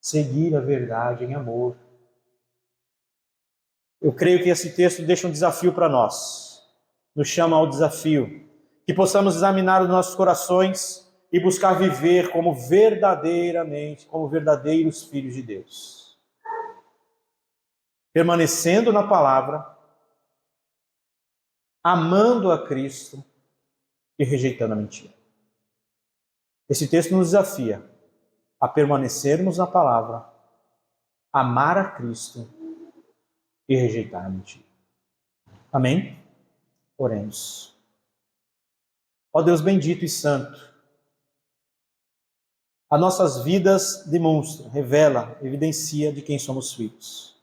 [SPEAKER 1] seguir a verdade em amor. Eu creio que esse texto deixa um desafio para nós, nos chama ao desafio, que possamos examinar os nossos corações e buscar viver como verdadeiros filhos de Deus. Permanecendo na palavra, amando a Cristo e rejeitando a mentira. Esse texto nos desafia a permanecermos na palavra, amar a Cristo e rejeitar a mentira. Amém? Oremos. Ó Deus bendito e santo, as nossas vidas demonstram, revela, evidencia de quem somos filhos.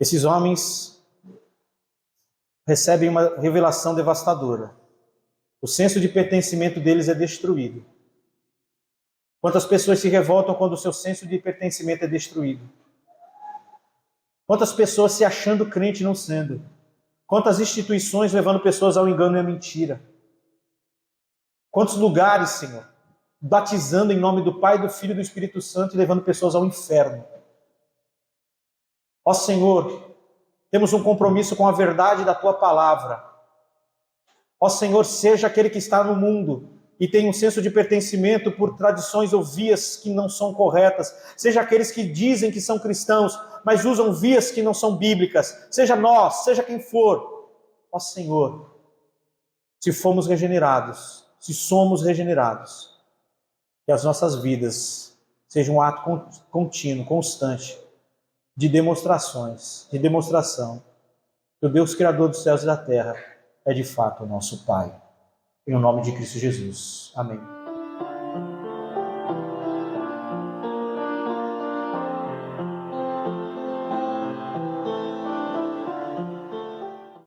[SPEAKER 1] Esses homens recebem uma revelação devastadora. O senso de pertencimento deles é destruído. Quantas pessoas se revoltam quando o seu senso de pertencimento é destruído? Quantas pessoas se achando crente não sendo? Quantas instituições levando pessoas ao engano e à mentira? Quantos lugares, Senhor, batizando em nome do Pai, do Filho e do Espírito Santo e levando pessoas ao inferno? Ó Senhor, temos um compromisso com a verdade da Tua palavra. Ó Senhor, seja aquele que está no mundo e tem um senso de pertencimento por tradições ou vias que não são corretas. Seja aqueles que dizem que são cristãos, mas usam vias que não são bíblicas. Seja nós, seja quem for. Ó Senhor, se fomos regenerados, se somos regenerados, que as nossas vidas sejam um ato contínuo, constante, de demonstração, que o Deus Criador dos céus e da terra é de fato o nosso Pai. Em nome de Cristo Jesus. Amém.